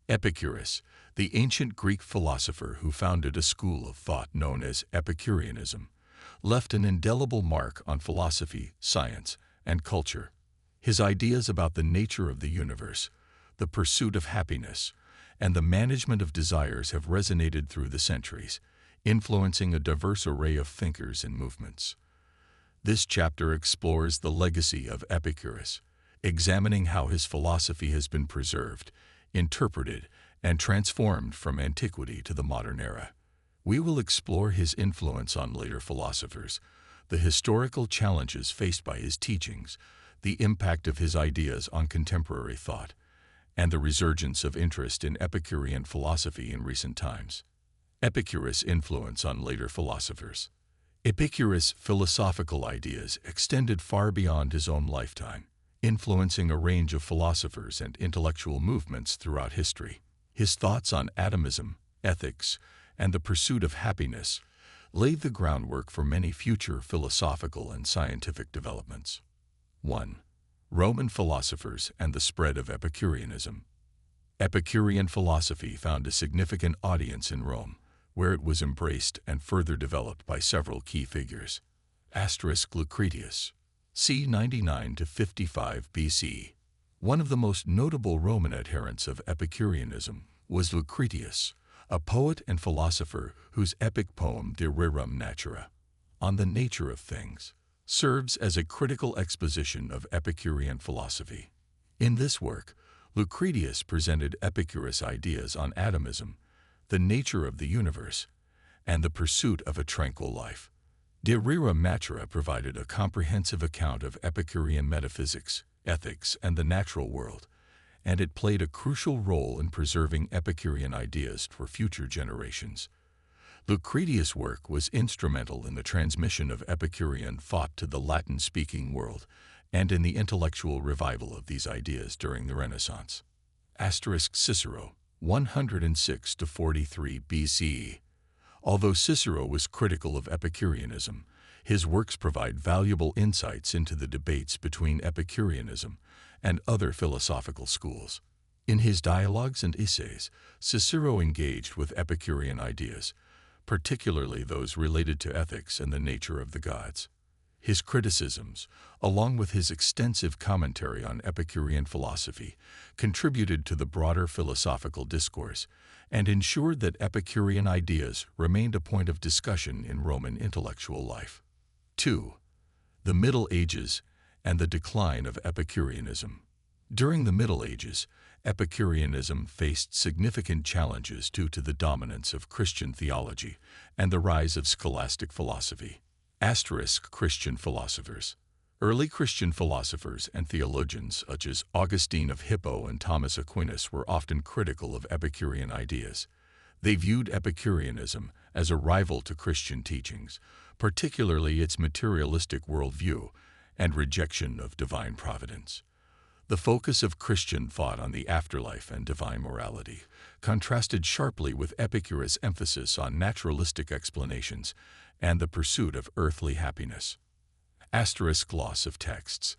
Epicurus, the ancient Greek philosopher who founded a school of thought known as Epicureanism, left an indelible mark on philosophy, science, and culture. His ideas about the nature of the universe, the pursuit of happiness, and the management of desires have resonated through the centuries, influencing a diverse array of thinkers and movements. This chapter explores the legacy of Epicurus, examining how his philosophy has been preserved, interpreted, and transformed from antiquity to the modern era. We will explore his influence on later philosophers, the historical challenges faced by his teachings, the impact of his ideas on contemporary thought, and the resurgence of interest in Epicurean philosophy in recent times. Epicurus' influence on later philosophers. Epicurus' philosophical ideas extended far beyond his own lifetime, influencing a range of philosophers and intellectual movements throughout history. His thoughts on atomism, ethics, and the pursuit of happiness laid the groundwork for many future philosophical and scientific developments. 1. Roman philosophers and the spread of Epicureanism. Epicurean philosophy found a significant audience in Rome, where it was embraced and further developed by several key figures. Lucretius, c. 99 to 55 BC. One of the most notable Roman adherents of Epicureanism was Lucretius, a poet and philosopher whose epic poem De Rerum Natura, On the Nature of Things, serves as a critical exposition of Epicurean philosophy. In this work, Lucretius presented Epicurus' ideas on atomism, the nature of the universe, and the pursuit of a tranquil life. De Rerum Natura provided a comprehensive account of Epicurean metaphysics, ethics, and the natural world, and it played a crucial role in preserving Epicurean ideas for future generations. Lucretius' work was instrumental in the transmission of Epicurean thought to the Latin-speaking world and in the intellectual revival of these ideas during the Renaissance. Cicero, 106 to 43 BCE. Although Cicero was critical of Epicureanism, his works provide valuable insights into the debates between Epicureanism and other philosophical schools. In his dialogues and essays, Cicero engaged with Epicurean ideas, particularly those related to ethics and the nature of the gods. His criticisms, along with his extensive commentary on Epicurean philosophy, contributed to the broader philosophical discourse and ensured that Epicurean ideas remained a point of discussion in Roman intellectual life. 2. The Middle Ages and the decline of Epicureanism. During the Middle Ages, Epicureanism faced significant challenges due to the dominance of Christian theology and the rise of scholastic philosophy. Christian philosophers. Early Christian philosophers and theologians such as Augustine of Hippo and Thomas Aquinas were often critical of Epicurean ideas. They viewed Epicureanism as a rival to Christian teachings, particularly its materialistic worldview and rejection of divine providence. The focus of Christian thought on the afterlife and divine morality contrasted sharply with Epicurus' emphasis on naturalistic explanations and the pursuit of earthly happiness. Loss of texts.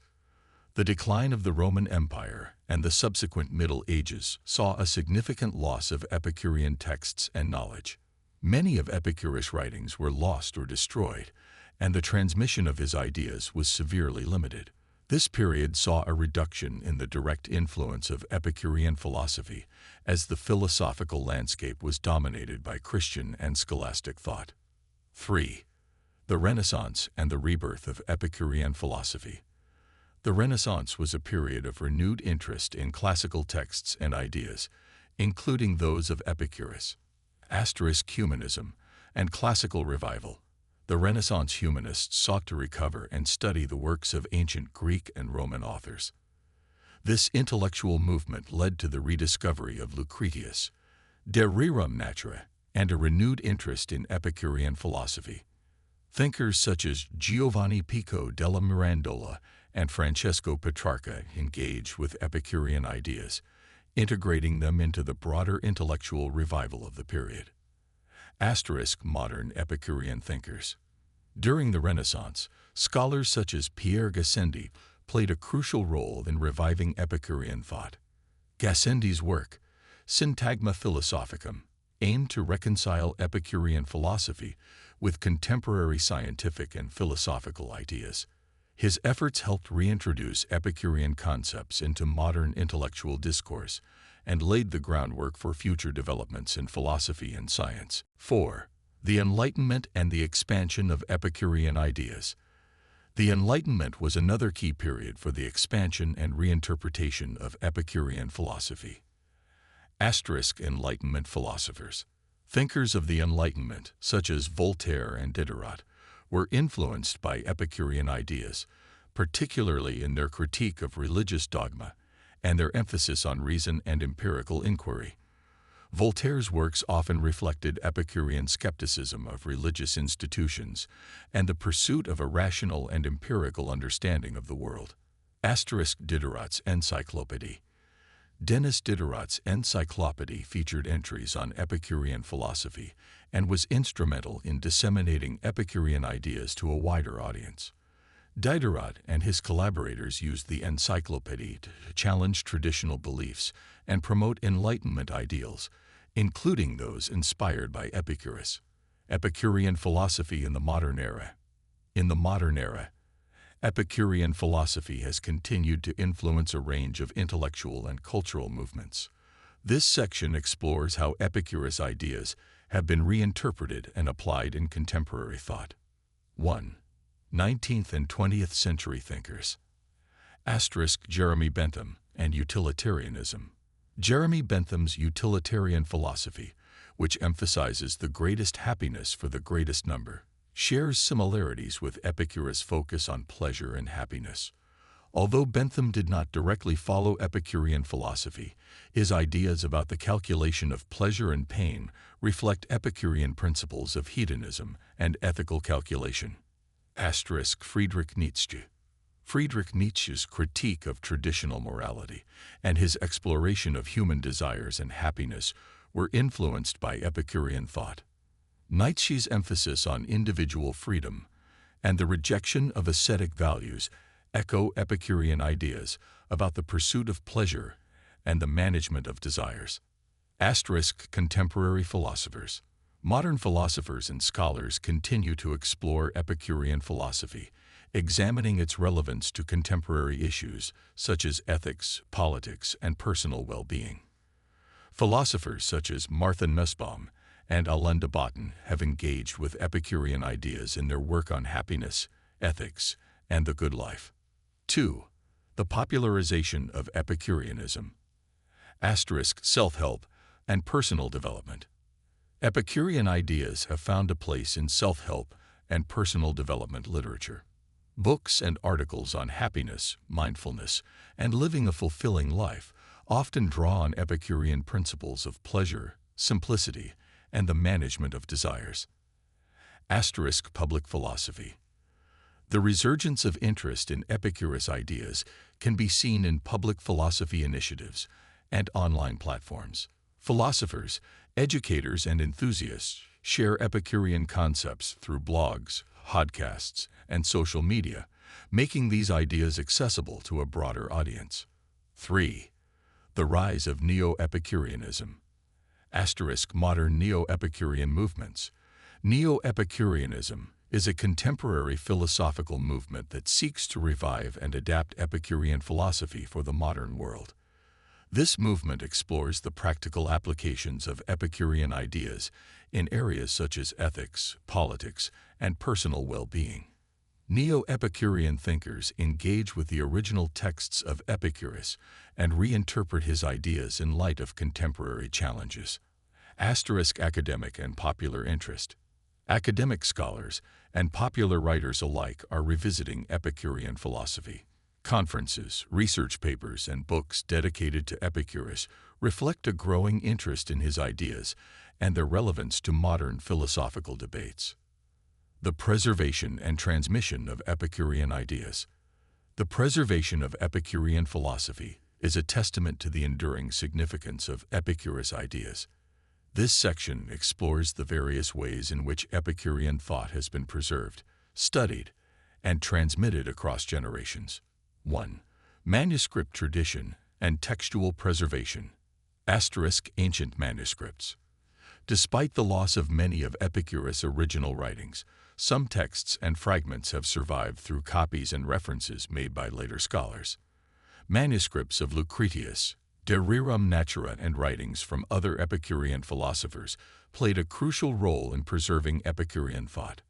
The decline of the Roman Empire and the subsequent Middle Ages saw a significant loss of Epicurean texts and knowledge. Many of Epicurus' writings were lost or destroyed, and the transmission of his ideas was severely limited. This period saw a reduction in the direct influence of Epicurean philosophy as the philosophical landscape was dominated by Christian and scholastic thought. 3. The Renaissance and the rebirth of Epicurean philosophy. The Renaissance was a period of renewed interest in classical texts and ideas, including those of Epicurus. Humanism and classical revival. The Renaissance humanists sought to recover and study the works of ancient Greek and Roman authors. This intellectual movement led to the rediscovery of Lucretius, De Rerum Natura, and a renewed interest in Epicurean philosophy. Thinkers such as Giovanni Pico della Mirandola and Francesco Petrarca engaged with Epicurean ideas, integrating them into the broader intellectual revival of the period. Modern Epicurean thinkers. During the Renaissance, scholars such as Pierre Gassendi played a crucial role in reviving Epicurean thought. Gassendi's work, Syntagma Philosophicum, aimed to reconcile Epicurean philosophy with contemporary scientific and philosophical ideas. His efforts helped reintroduce Epicurean concepts into modern intellectual discourse and laid the groundwork for future developments in philosophy and science. 4. The Enlightenment and the expansion of Epicurean ideas. The Enlightenment was another key period for the expansion and reinterpretation of Epicurean philosophy. Enlightenment philosophers. Thinkers of the Enlightenment, such as Voltaire and Diderot, were influenced by Epicurean ideas, particularly in their critique of religious dogma and their emphasis on reason and empirical inquiry. Voltaire's works often reflected Epicurean skepticism of religious institutions and the pursuit of a rational and empirical understanding of the world. Diderot's Encyclopédie. Denis Diderot's Encyclopédie featured entries on Epicurean philosophy and was instrumental in disseminating Epicurean ideas to a wider audience. Diderot and his collaborators used the Encyclopédie to challenge traditional beliefs and promote Enlightenment ideals, including those inspired by Epicurus. Epicurean philosophy in the modern era. In the modern era, Epicurean philosophy has continued to influence a range of intellectual and cultural movements. This section explores how Epicurus' ideas have been reinterpreted and applied in contemporary thought. 1. 19th and 20th century thinkers. Jeremy Bentham and Utilitarianism. Jeremy Bentham's utilitarian philosophy, which emphasizes the greatest happiness for the greatest number, shares similarities with Epicurus' focus on pleasure and happiness. Although Bentham did not directly follow Epicurean philosophy, his ideas about the calculation of pleasure and pain reflect Epicurean principles of hedonism and ethical calculation. Friedrich Nietzsche. Friedrich Nietzsche's critique of traditional morality and his exploration of human desires and happiness were influenced by Epicurean thought. Nietzsche's emphasis on individual freedom and the rejection of ascetic values echo Epicurean ideas about the pursuit of pleasure and the management of desires. Contemporary philosophers. Modern philosophers and scholars continue to explore Epicurean philosophy, examining its relevance to contemporary issues such as ethics, politics, and personal well-being. Philosophers such as Martha Nussbaum and Alain de Botton have engaged with Epicurean ideas in their work on happiness, ethics, and the good life. 2. The popularization of Epicureanism. Self-help and personal development. Epicurean ideas have found a place in self-help and personal development literature. Books and articles on happiness, mindfulness, and living a fulfilling life often draw on Epicurean principles of pleasure, simplicity, and the management of desires. Public philosophy. The resurgence of interest in Epicurus ideas can be seen in public philosophy initiatives and online platforms. Philosophers, educators, and enthusiasts share Epicurean concepts through blogs, podcasts, and social media, making these ideas accessible to a broader audience. 3. The rise of Neo-Epicureanism. Modern Neo-Epicurean movements. Neo-Epicureanism is a contemporary philosophical movement that seeks to revive and adapt Epicurean philosophy for the modern world. This movement explores the practical applications of Epicurean ideas in areas such as ethics, politics, and personal well-being. Neo-Epicurean thinkers engage with the original texts of Epicurus and reinterpret his ideas in light of contemporary challenges. Academic and popular interest. Academic scholars and popular writers alike are revisiting Epicurean philosophy. Conferences, research papers, and books dedicated to Epicurus reflect a growing interest in his ideas and their relevance to modern philosophical debates. The preservation and transmission of Epicurean ideas. The preservation of Epicurean philosophy is a testament to the enduring significance of Epicurus' ideas. This section explores the various ways in which Epicurean thought has been preserved, studied, and transmitted across generations. 1. Manuscript tradition and textual preservation. Ancient manuscripts. Despite the loss of many of Epicurus' original writings, some texts and fragments have survived through copies and references made by later scholars. Manuscripts of Lucretius, De Rerum Natura, and writings from other Epicurean philosophers played a crucial role in preserving Epicurean thought.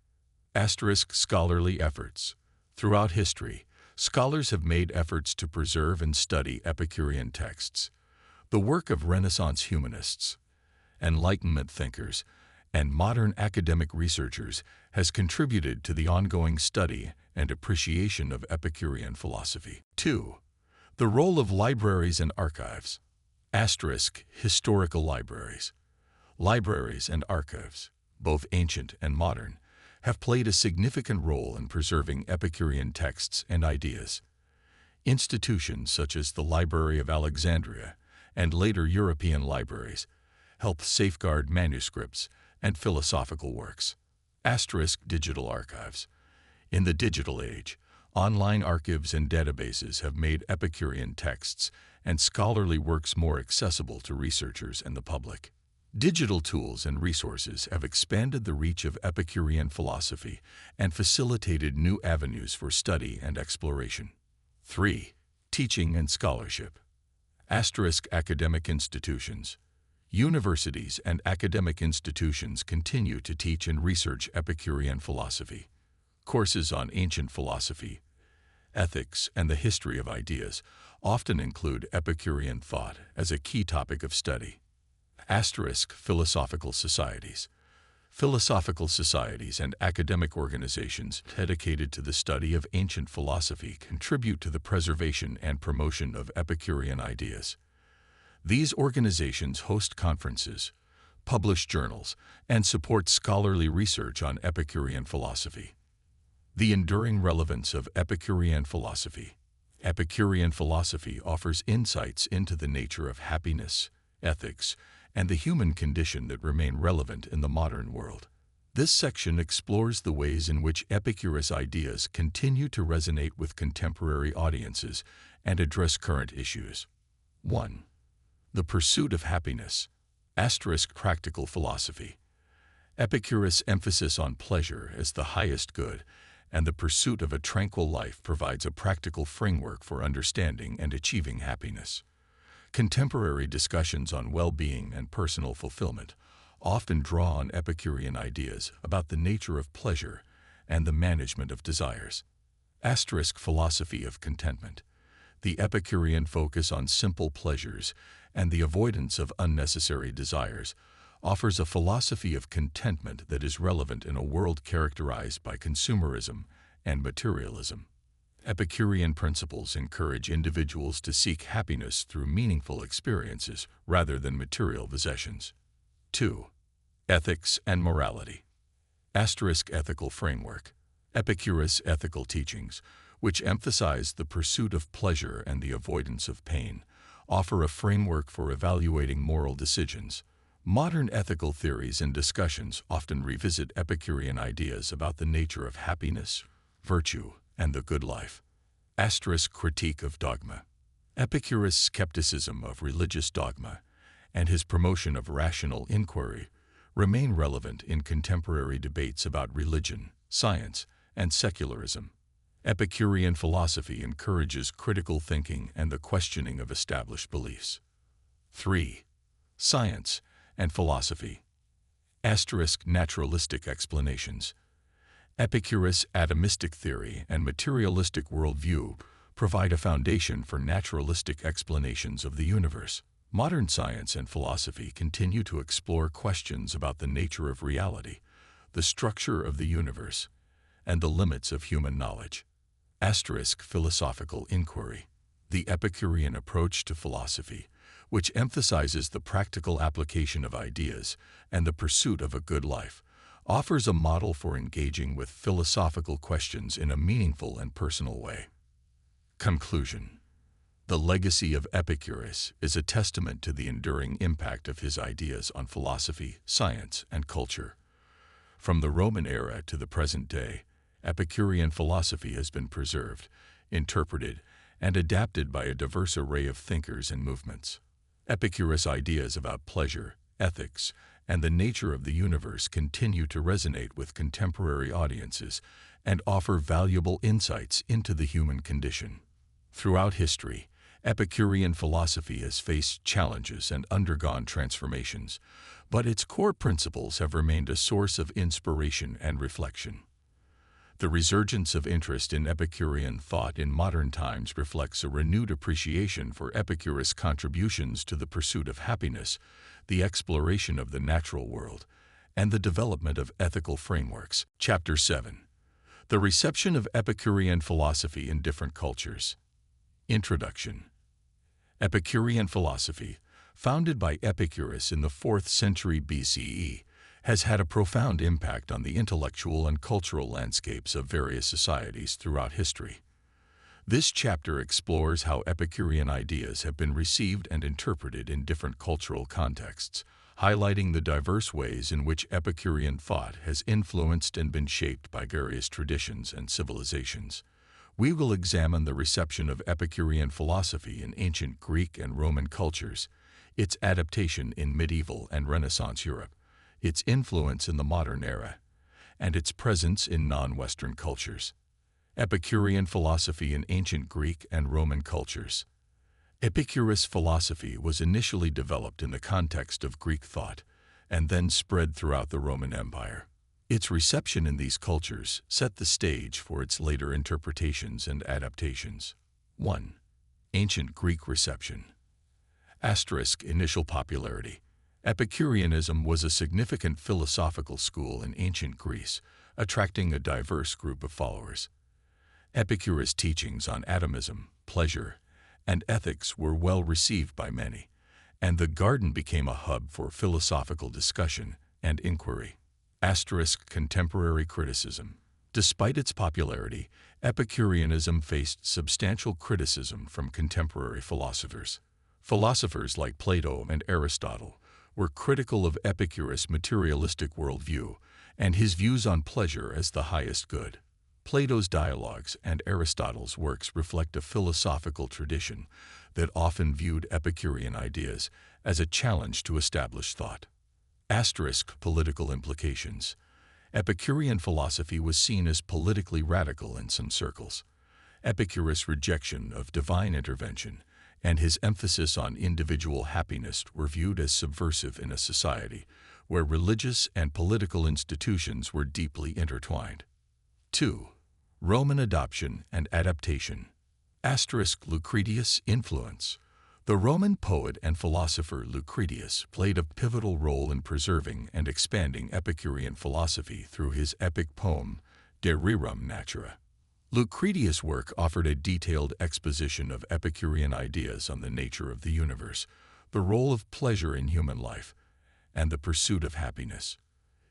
Scholarly efforts. Throughout history, scholars have made efforts to preserve and study Epicurean texts. The work of Renaissance humanists, Enlightenment thinkers, and modern academic researchers has contributed to the ongoing study and appreciation of Epicurean philosophy. 2. The role of libraries and archives. Historical libraries. Libraries and archives, both ancient and modern, have played a significant role in preserving Epicurean texts and ideas. Institutions such as the Library of Alexandria and later European libraries help safeguard manuscripts and philosophical works. Digital archives. In the digital age, online archives and databases have made Epicurean texts and scholarly works more accessible to researchers and the public. Digital tools and resources have expanded the reach of Epicurean philosophy and facilitated new avenues for study and exploration. 3. Teaching and scholarship. Academic institutions. Universities and academic institutions continue to teach and research Epicurean philosophy. Courses on ancient philosophy, ethics, and the history of ideas often include Epicurean thought as a key topic of study. Philosophical societies. Philosophical societies and academic organizations dedicated to the study of ancient philosophy contribute to the preservation and promotion of Epicurean ideas. These organizations host conferences, publish journals, and support scholarly research on Epicurean philosophy. The enduring relevance of Epicurean philosophy. Epicurean philosophy offers insights into the nature of happiness, ethics, and the human condition that remain relevant in the modern world. This section explores the ways in which Epicurus' ideas continue to resonate with contemporary audiences and address current issues. 1. The pursuit of happiness. Practical philosophy. Epicurus' emphasis on pleasure as the highest good and the pursuit of a tranquil life provides a practical framework for understanding and achieving happiness. Contemporary discussions on well-being and personal fulfillment often draw on Epicurean ideas about the nature of pleasure and the management of desires. Philosophy of contentment. The Epicurean focus on simple pleasures and the avoidance of unnecessary desires offers a philosophy of contentment that is relevant in a world characterized by consumerism and materialism. Epicurean principles encourage individuals to seek happiness through meaningful experiences rather than material possessions. 2. Ethics and morality. Ethical framework. Epicurus' ethical teachings, which emphasize the pursuit of pleasure and the avoidance of pain, offer a framework for evaluating moral decisions. Modern ethical theories and discussions often revisit Epicurean ideas about the nature of happiness, virtue, and the good life. Critique of dogma. Epicurus' skepticism of religious dogma and his promotion of rational inquiry remain relevant in contemporary debates about religion, science, and secularism. Epicurean philosophy encourages critical thinking and the questioning of established beliefs. 3. Science and philosophy. Naturalistic explanations. Epicurus' atomistic theory and materialistic worldview provide a foundation for naturalistic explanations of the universe. Modern science and philosophy continue to explore questions about the nature of reality, the structure of the universe, and the limits of human knowledge. Philosophical inquiry. The Epicurean approach to philosophy, which emphasizes the practical application of ideas and the pursuit of a good life, offers a model for engaging with philosophical questions in a meaningful and personal way. Conclusion. The legacy of Epicurus is a testament to the enduring impact of his ideas on philosophy, science, and culture. From the Roman era to the present day, Epicurean philosophy has been preserved, interpreted, and adapted by a diverse array of thinkers and movements. Epicurus' ideas about pleasure, ethics, and the nature of the universe continue to resonate with contemporary audiences and offer valuable insights into the human condition. Throughout history, Epicurean philosophy has faced challenges and undergone transformations, but its core principles have remained a source of inspiration and reflection. The resurgence of interest in Epicurean thought in modern times reflects a renewed appreciation for Epicurus' contributions to the pursuit of happiness, the exploration of the natural world, and the development of ethical frameworks. Chapter 7. The reception of Epicurean philosophy in different cultures. Introduction. Epicurean philosophy, founded by Epicurus in the 4th century BCE, has had a profound impact on the intellectual and cultural landscapes of various societies throughout history. This chapter explores how Epicurean ideas have been received and interpreted in different cultural contexts, highlighting the diverse ways in which Epicurean thought has influenced and been shaped by various traditions and civilizations. We will examine the reception of Epicurean philosophy in ancient Greek and Roman cultures, its adaptation in medieval and Renaissance Europe, its influence in the modern era, and its presence in non-Western cultures. Epicurean philosophy in ancient Greek and Roman cultures. Epicurus philosophy was initially developed in the context of Greek thought and then spread throughout the Roman Empire. Its reception in these cultures set the stage for its later interpretations and adaptations. 1. Ancient Greek reception. Initial popularity. Epicureanism was a significant philosophical school in ancient Greece, attracting a diverse group of followers. Epicurus' teachings on atomism, pleasure, and ethics were well received by many, and the garden became a hub for philosophical discussion and inquiry. Contemporary criticism. Despite its popularity, Epicureanism faced substantial criticism from contemporary philosophers. Philosophers like Plato and Aristotle were critical of Epicurus' materialistic worldview and his views on pleasure as the highest good. Plato's dialogues and Aristotle's works reflect a philosophical tradition that often viewed Epicurean ideas as a challenge to established thought. Political implications. Epicurean philosophy was seen as politically radical in some circles. Epicurus' rejection of divine intervention and his emphasis on individual happiness were viewed as subversive in a society where religious and political institutions were deeply intertwined. 2. Roman adoption and adaptation. Lucretius' influence. The Roman poet and philosopher Lucretius played a pivotal role in preserving and expanding Epicurean philosophy through his epic poem, De Rerum Natura. Lucretius' work offered a detailed exposition of Epicurean ideas on the nature of the universe, the role of pleasure in human life, and the pursuit of happiness.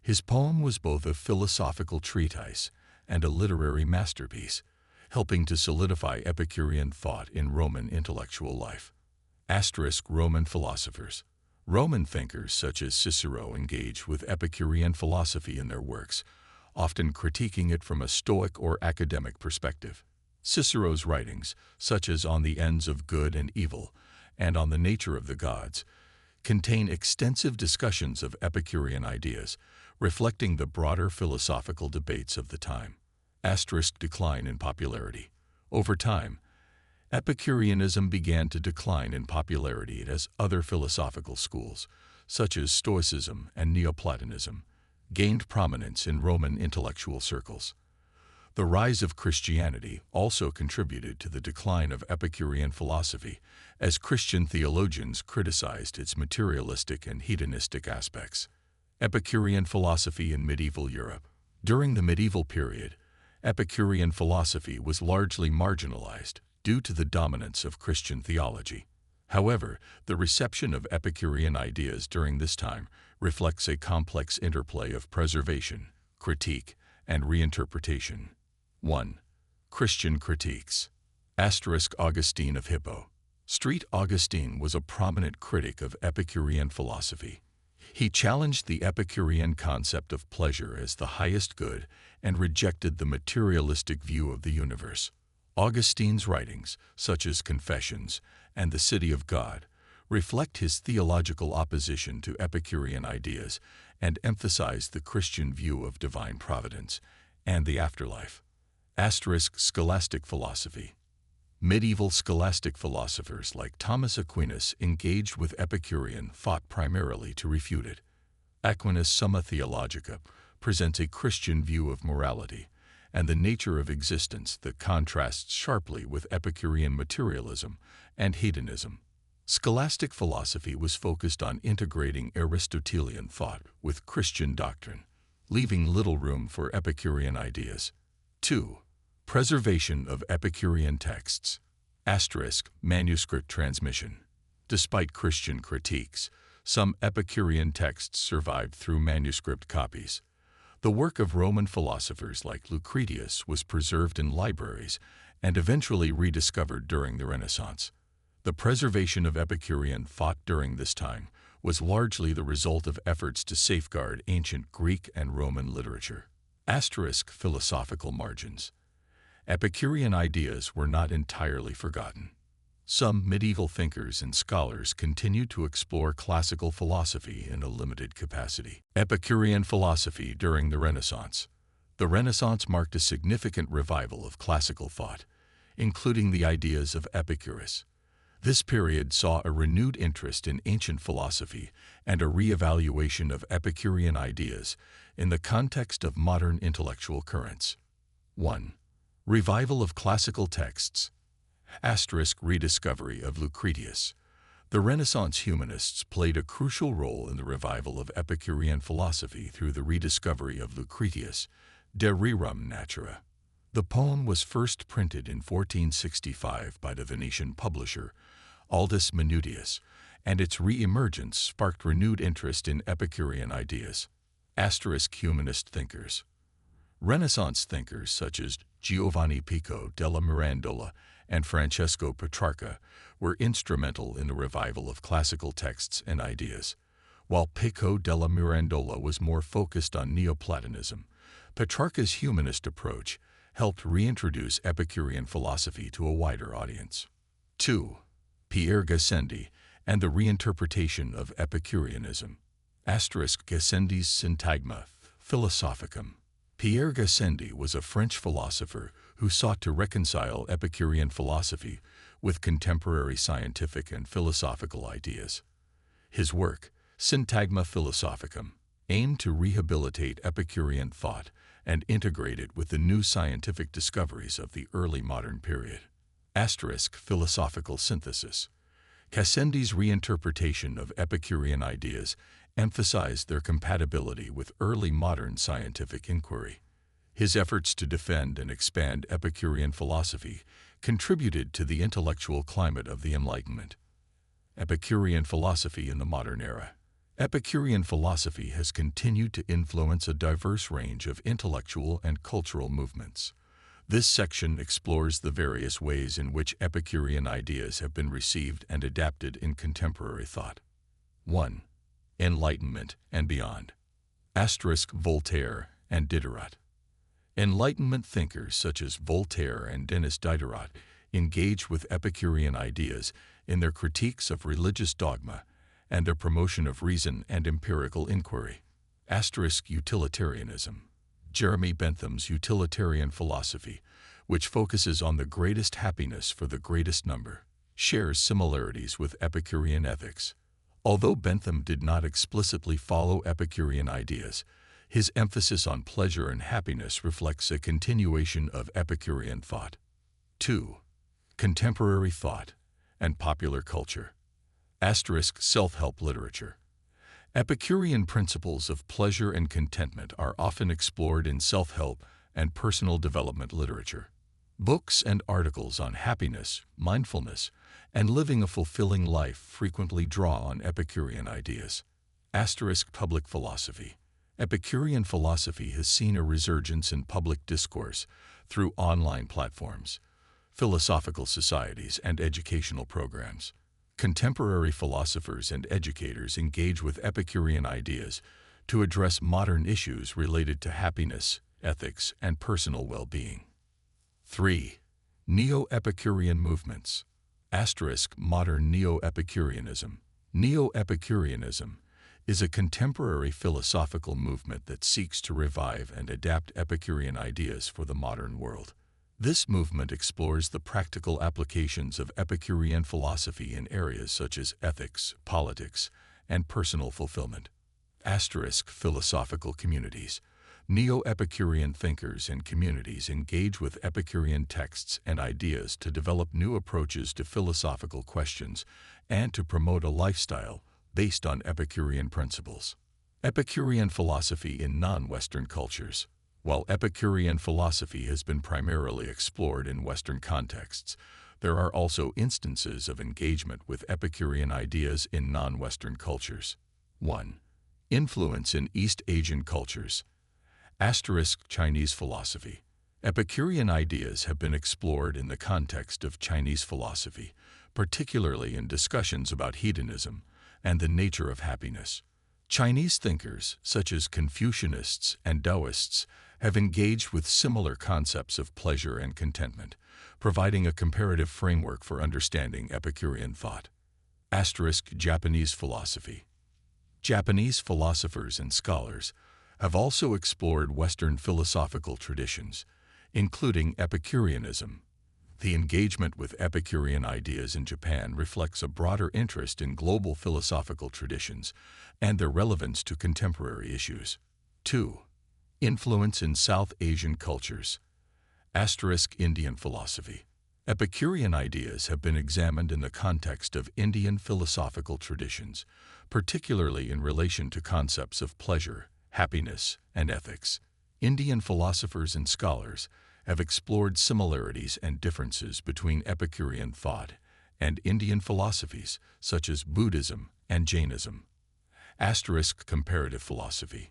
His poem was both a philosophical treatise and a literary masterpiece, helping to solidify Epicurean thought in Roman intellectual life. Roman philosophers. Roman thinkers such as Cicero engaged with Epicurean philosophy in their works, often critiquing it from a Stoic or academic perspective. Cicero's writings, such as On the Ends of Good and Evil and On the Nature of the Gods, contain extensive discussions of Epicurean ideas, reflecting the broader philosophical debates of the time. Decline in popularity. Over time, Epicureanism began to decline in popularity as other philosophical schools, such as Stoicism and Neoplatonism, gained prominence in Roman intellectual circles. The rise of Christianity also contributed to the decline of Epicurean philosophy, as Christian theologians criticized its materialistic and hedonistic aspects. Epicurean philosophy in medieval Europe. During the medieval period, Epicurean philosophy was largely marginalized due to the dominance of Christian theology. However, the reception of Epicurean ideas during this time reflects a complex interplay of preservation, critique, and reinterpretation. 1. Christian critiques. Augustine of Hippo. Augustine was a prominent critic of Epicurean philosophy. He challenged the Epicurean concept of pleasure as the highest good and rejected the materialistic view of the universe. Augustine's writings, such as Confessions and The City of God, reflect his theological opposition to Epicurean ideas and emphasize the Christian view of divine providence and the afterlife. Scholastic philosophy. Medieval scholastic philosophers like Thomas Aquinas engaged with Epicurean thought primarily to refute it. Aquinas' Summa Theologica presents a Christian view of morality and the nature of existence that contrasts sharply with Epicurean materialism and hedonism. Scholastic philosophy was focused on integrating Aristotelian thought with Christian doctrine, leaving little room for Epicurean ideas. 2. Preservation of Epicurean texts. Manuscript transmission. Despite Christian critiques, some Epicurean texts survived through manuscript copies. The work of Roman philosophers like Lucretius was preserved in libraries and eventually rediscovered during the Renaissance. The preservation of Epicurean thought during this time was largely the result of efforts to safeguard ancient Greek and Roman literature. Asterisk philosophical margins. Epicurean ideas were not entirely forgotten. Some medieval thinkers and scholars continued to explore classical philosophy in a limited capacity. Epicurean philosophy during the Renaissance. The Renaissance marked a significant revival of classical thought, including the ideas of Epicurus. This period saw a renewed interest in ancient philosophy and a re-evaluation of Epicurean ideas in the context of modern intellectual currents. 1. Revival of classical texts. Asterisk rediscovery of Lucretius. The Renaissance humanists played a crucial role in the revival of Epicurean philosophy through the rediscovery of Lucretius, De Rerum Natura. The poem was first printed in 1465 by the Venetian publisher Aldus Manutius, and its re-emergence sparked renewed interest in Epicurean ideas. Asterisk humanist thinkers. Renaissance thinkers such as Giovanni Pico della Mirandola and Francesco Petrarca were instrumental in the revival of classical texts and ideas. While Pico della Mirandola was more focused on Neoplatonism, Petrarca's humanist approach helped reintroduce Epicurean philosophy to a wider audience. 2. Pierre Gassendi and the reinterpretation of Epicureanism. Asterisk Gassendi's Syntagma Philosophicum. Pierre Gassendi was a French philosopher who sought to reconcile Epicurean philosophy with contemporary scientific and philosophical ideas. His work, Syntagma Philosophicum, aimed to rehabilitate Epicurean thought and integrate it with the new scientific discoveries of the early modern period. Asterisk philosophical synthesis. Gassendi's reinterpretation of Epicurean ideas emphasized their compatibility with early modern scientific inquiry. His efforts to defend and expand Epicurean philosophy contributed to the intellectual climate of the Enlightenment. Epicurean philosophy in the modern era. Epicurean philosophy has continued to influence a diverse range of intellectual and cultural movements. This section explores the various ways in which Epicurean ideas have been received and adapted in contemporary thought. 1. Enlightenment and beyond. Asterisk Voltaire and Diderot. Enlightenment thinkers such as Voltaire and Denis Diderot engaged with Epicurean ideas in their critiques of religious dogma and their promotion of reason and empirical inquiry. Asterisk Utilitarianism. Jeremy Bentham's utilitarian philosophy, which focuses on the greatest happiness for the greatest number, shares similarities with Epicurean ethics. Although Bentham did not explicitly follow Epicurean ideas, his emphasis on pleasure and happiness reflects a continuation of Epicurean thought. 2. Contemporary thought and popular culture. Asterisk self-help literature. Epicurean principles of pleasure and contentment are often explored in self-help and personal development literature. Books and articles on happiness, mindfulness, and living a fulfilling life frequently draw on Epicurean ideas. Asterisk public philosophy. Epicurean philosophy has seen a resurgence in public discourse through online platforms, philosophical societies, and educational programs. Contemporary philosophers and educators engage with Epicurean ideas to address modern issues related to happiness, ethics, and personal well-being. 3. Neo-Epicurean movements. Asterisk modern Neo-Epicureanism. Neo-Epicureanism is a contemporary philosophical movement that seeks to revive and adapt Epicurean ideas for the modern world. This movement explores the practical applications of Epicurean philosophy in areas such as ethics, politics, and personal fulfillment. Asterisk philosophical communities. Neo-Epicurean thinkers and communities engage with Epicurean texts and ideas to develop new approaches to philosophical questions and to promote a lifestyle based on Epicurean principles. Epicurean philosophy in non-Western cultures. While Epicurean philosophy has been primarily explored in Western contexts, There are also instances of engagement with Epicurean ideas in non-Western cultures. 1. Influence in East Asian cultures. Chinese philosophy. Epicurean ideas have been explored in the context of Chinese philosophy, particularly in discussions about hedonism and the nature of happiness. Chinese thinkers, such as Confucianists and Taoists, have engaged with similar concepts of pleasure and contentment, providing a comparative framework for understanding Epicurean thought. Japanese philosophy. Japanese philosophers and scholars have also explored Western philosophical traditions, including Epicureanism. The engagement with Epicurean ideas in Japan reflects a broader interest in global philosophical traditions and their relevance to contemporary issues. 2. Influence in South Asian cultures. Indian philosophy. Epicurean ideas have been examined in the context of Indian philosophical traditions, particularly in relation to concepts of pleasure, happiness, and ethics. Indian philosophers and scholars have explored similarities and differences between Epicurean thought and Indian philosophies such as Buddhism and Jainism. Comparative philosophy.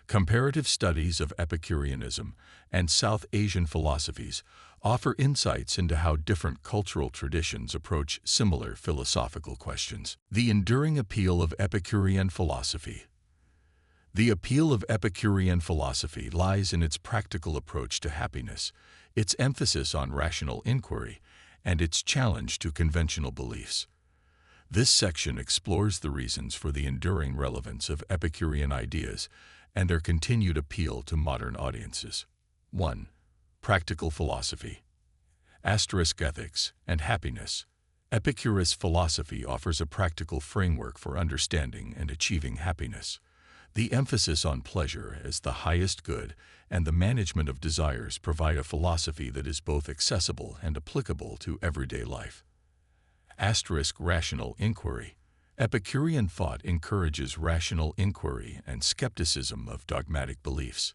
Comparative studies of Epicureanism and South Asian philosophies offer insights into how different cultural traditions approach similar philosophical questions. The enduring appeal of Epicurean philosophy. The appeal of Epicurean philosophy lies in its practical approach to happiness, its emphasis on rational inquiry, and its challenge to conventional beliefs. This section explores the reasons for the enduring relevance of Epicurean ideas and their continued appeal to modern audiences. 1. Practical philosophy. Ethics and happiness. Epicurus' philosophy offers a practical framework for understanding and achieving happiness. The emphasis on pleasure as the highest good and the management of desires provide a philosophy that is both accessible and applicable to everyday life. Rational inquiry. Epicurean thought encourages rational inquiry and skepticism of dogmatic beliefs.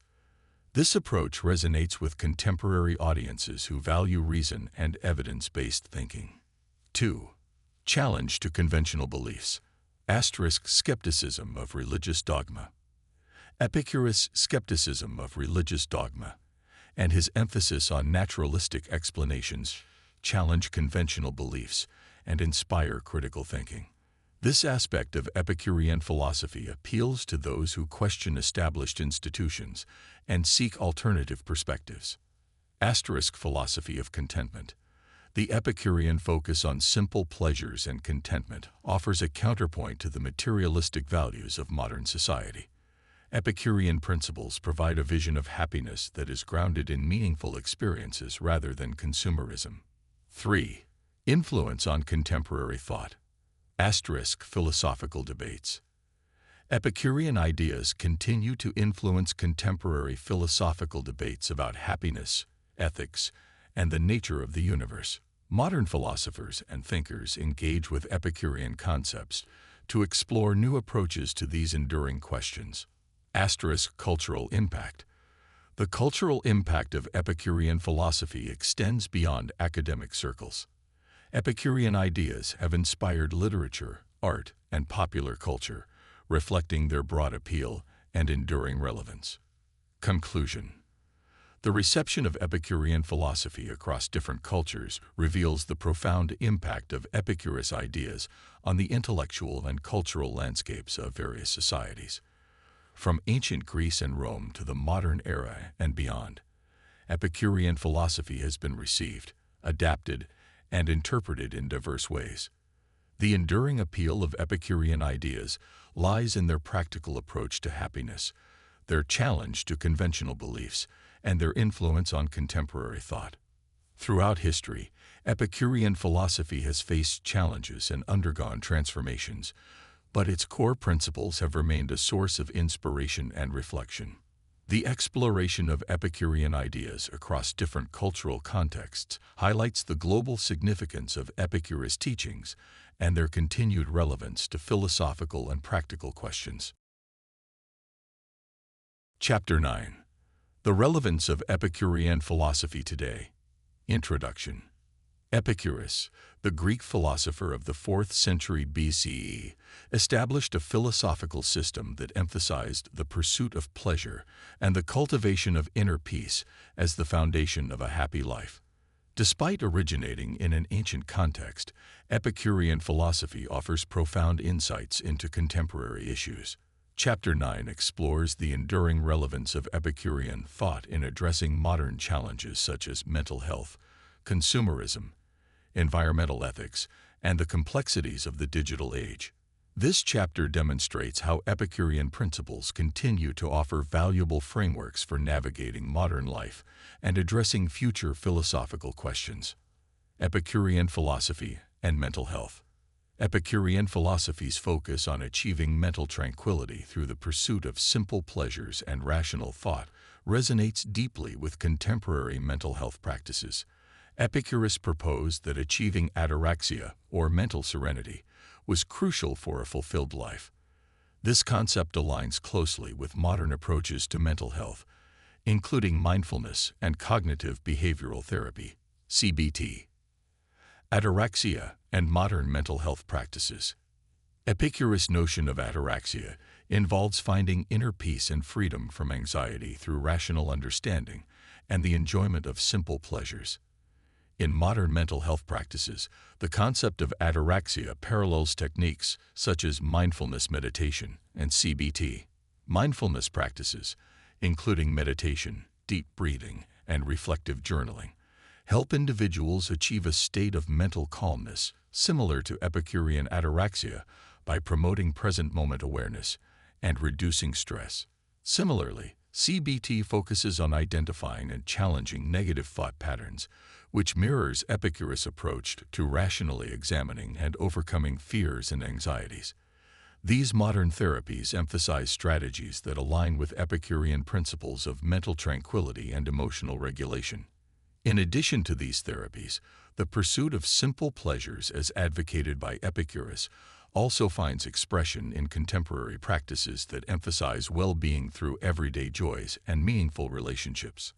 This approach resonates with contemporary audiences who value reason and evidence-based thinking. 2. Challenge to conventional beliefs. Skepticism of religious dogma. Epicurus' skepticism of religious dogma and his emphasis on naturalistic explanations challenge conventional beliefs and inspire critical thinking. This aspect of Epicurean philosophy appeals to those who question established institutions and seek alternative perspectives. Philosophy of contentment. The Epicurean focus on simple pleasures and contentment offers a counterpoint to the materialistic values of modern society. Epicurean principles provide a vision of happiness that is grounded in meaningful experiences rather than consumerism. 3. Influence on contemporary thought. Philosophical debates. Epicurean ideas continue to influence contemporary philosophical debates about happiness, ethics, and the nature of the universe. Modern philosophers and thinkers engage with Epicurean concepts to explore new approaches to these enduring questions. Cultural impact. The cultural impact of Epicurean philosophy extends beyond academic circles. Epicurean ideas have inspired literature, art, and popular culture, reflecting their broad appeal and enduring relevance. Conclusion. The reception of Epicurean philosophy across different cultures reveals the profound impact of Epicurus' ideas on the intellectual and cultural landscapes of various societies. From ancient Greece and Rome to the modern era and beyond, Epicurean philosophy has been received, adapted, and interpreted in diverse ways. The enduring appeal of Epicurean ideas lies in their practical approach to happiness, their challenge to conventional beliefs, and their influence on contemporary thought. Throughout history, Epicurean philosophy has faced challenges and undergone transformations, but its core principles have remained a source of inspiration and reflection. The exploration of Epicurean ideas across different cultural contexts highlights the global significance of Epicurus' teachings and their continued relevance to philosophical and practical questions. Chapter 9. The relevance of Epicurean philosophy today. Introduction. Epicurus, the Greek philosopher of the 4th century BCE, established a philosophical system that emphasized the pursuit of pleasure and the cultivation of inner peace as the foundation of a happy life. Despite originating in an ancient context, Epicurean philosophy offers profound insights into contemporary issues. Chapter 9 explores the enduring relevance of Epicurean thought in addressing modern challenges such as mental health, consumerism, environmental ethics, and the complexities of the digital age. This chapter demonstrates how Epicurean principles continue to offer valuable frameworks for navigating modern life and addressing future philosophical questions. Epicurean philosophy and mental health. Epicurean philosophy's focus on achieving mental tranquility through the pursuit of simple pleasures and rational thought resonates deeply with contemporary mental health practices. Epicurus proposed that achieving ataraxia, or mental serenity, was crucial for a fulfilled life. This concept aligns closely with modern approaches to mental health, including mindfulness and cognitive behavioral therapy, CBT. Ataraxia and modern mental health practices. Epicurus' notion of ataraxia involves finding inner peace and freedom from anxiety through rational understanding and the enjoyment of simple pleasures. In modern mental health practices, the concept of ataraxia parallels techniques such as mindfulness meditation and CBT. Mindfulness practices, including meditation, deep breathing, and reflective journaling, help individuals achieve a state of mental calmness similar to Epicurean ataraxia by promoting present-moment awareness and reducing stress. Similarly, CBT focuses on identifying and challenging negative thought patterns, which mirrors Epicurus' approach to rationally examining and overcoming fears and anxieties. These modern therapies emphasize strategies that align with Epicurean principles of mental tranquility and emotional regulation. In addition to these therapies, the pursuit of simple pleasures as advocated by Epicurus also finds expression in contemporary practices that emphasize well-being through everyday joys and meaningful relationships.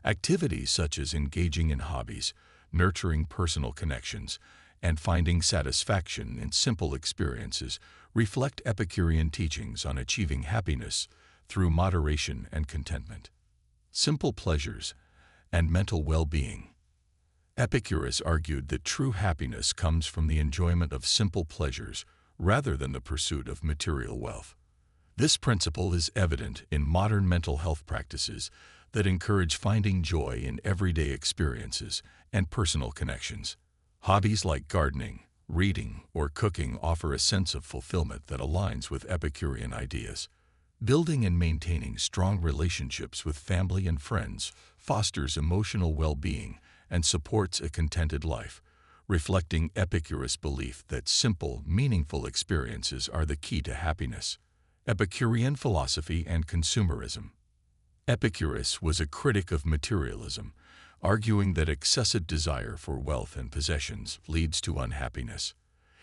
Activities such as engaging in hobbies, nurturing personal connections, and finding satisfaction in simple experiences reflect Epicurean teachings on achieving happiness through moderation and contentment. Simple pleasures and mental well-being. Epicurus argued that true happiness comes from the enjoyment of simple pleasures rather than the pursuit of material wealth. This principle is evident in modern mental health practices that encourage finding joy in everyday experiences and personal connections. Hobbies like gardening, reading, or cooking offer a sense of fulfillment that aligns with Epicurean ideas. Building and maintaining strong relationships with family and friends fosters emotional well-being and supports a contented life, reflecting Epicurus' belief that simple, meaningful experiences are the key to happiness. Epicurean philosophy and consumerism. Epicurus was a critic of materialism, arguing that excessive desire for wealth and possessions leads to unhappiness.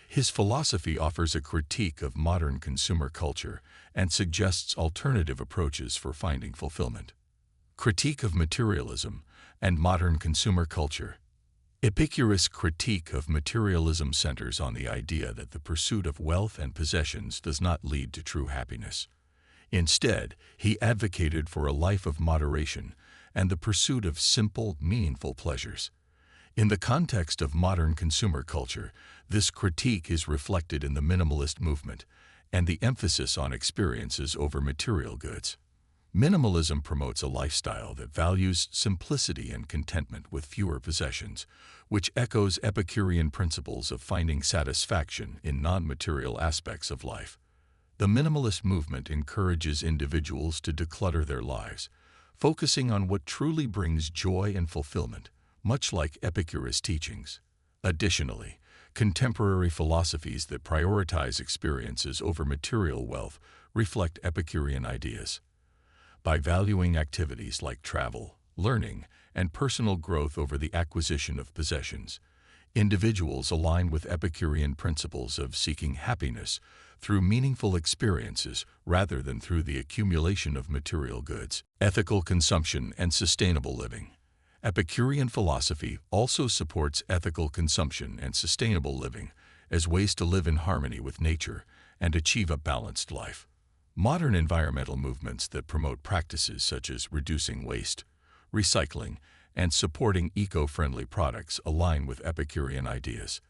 His philosophy offers a critique of modern consumer culture and suggests alternative approaches for finding fulfillment. Critique of materialism and modern consumer culture. Epicurus' critique of materialism centers on the idea that the pursuit of wealth and possessions does not lead to true happiness. Instead, he advocated for a life of moderation and the pursuit of simple, meaningful pleasures. In the context of modern consumer culture, this critique is reflected in the minimalist movement and the emphasis on experiences over material goods. Minimalism promotes a lifestyle that values simplicity and contentment with fewer possessions, which echoes Epicurean principles of finding satisfaction in non-material aspects of life. The minimalist movement encourages individuals to declutter their lives, focusing on what truly brings joy and fulfillment, much like Epicurus' teachings. Additionally, contemporary philosophies that prioritize experiences over material wealth reflect Epicurean ideas. By valuing activities like travel, learning, and personal growth over the acquisition of possessions, individuals align with Epicurean principles of seeking happiness through meaningful experiences rather than through the accumulation of material goods. Ethical consumption and sustainable living. Epicurean philosophy also supports ethical consumption and sustainable living as ways to live in harmony with nature and achieve a balanced life. Modern environmental movements that promote practices such as reducing waste, recycling, and supporting eco-friendly products align with Epicurean ideas.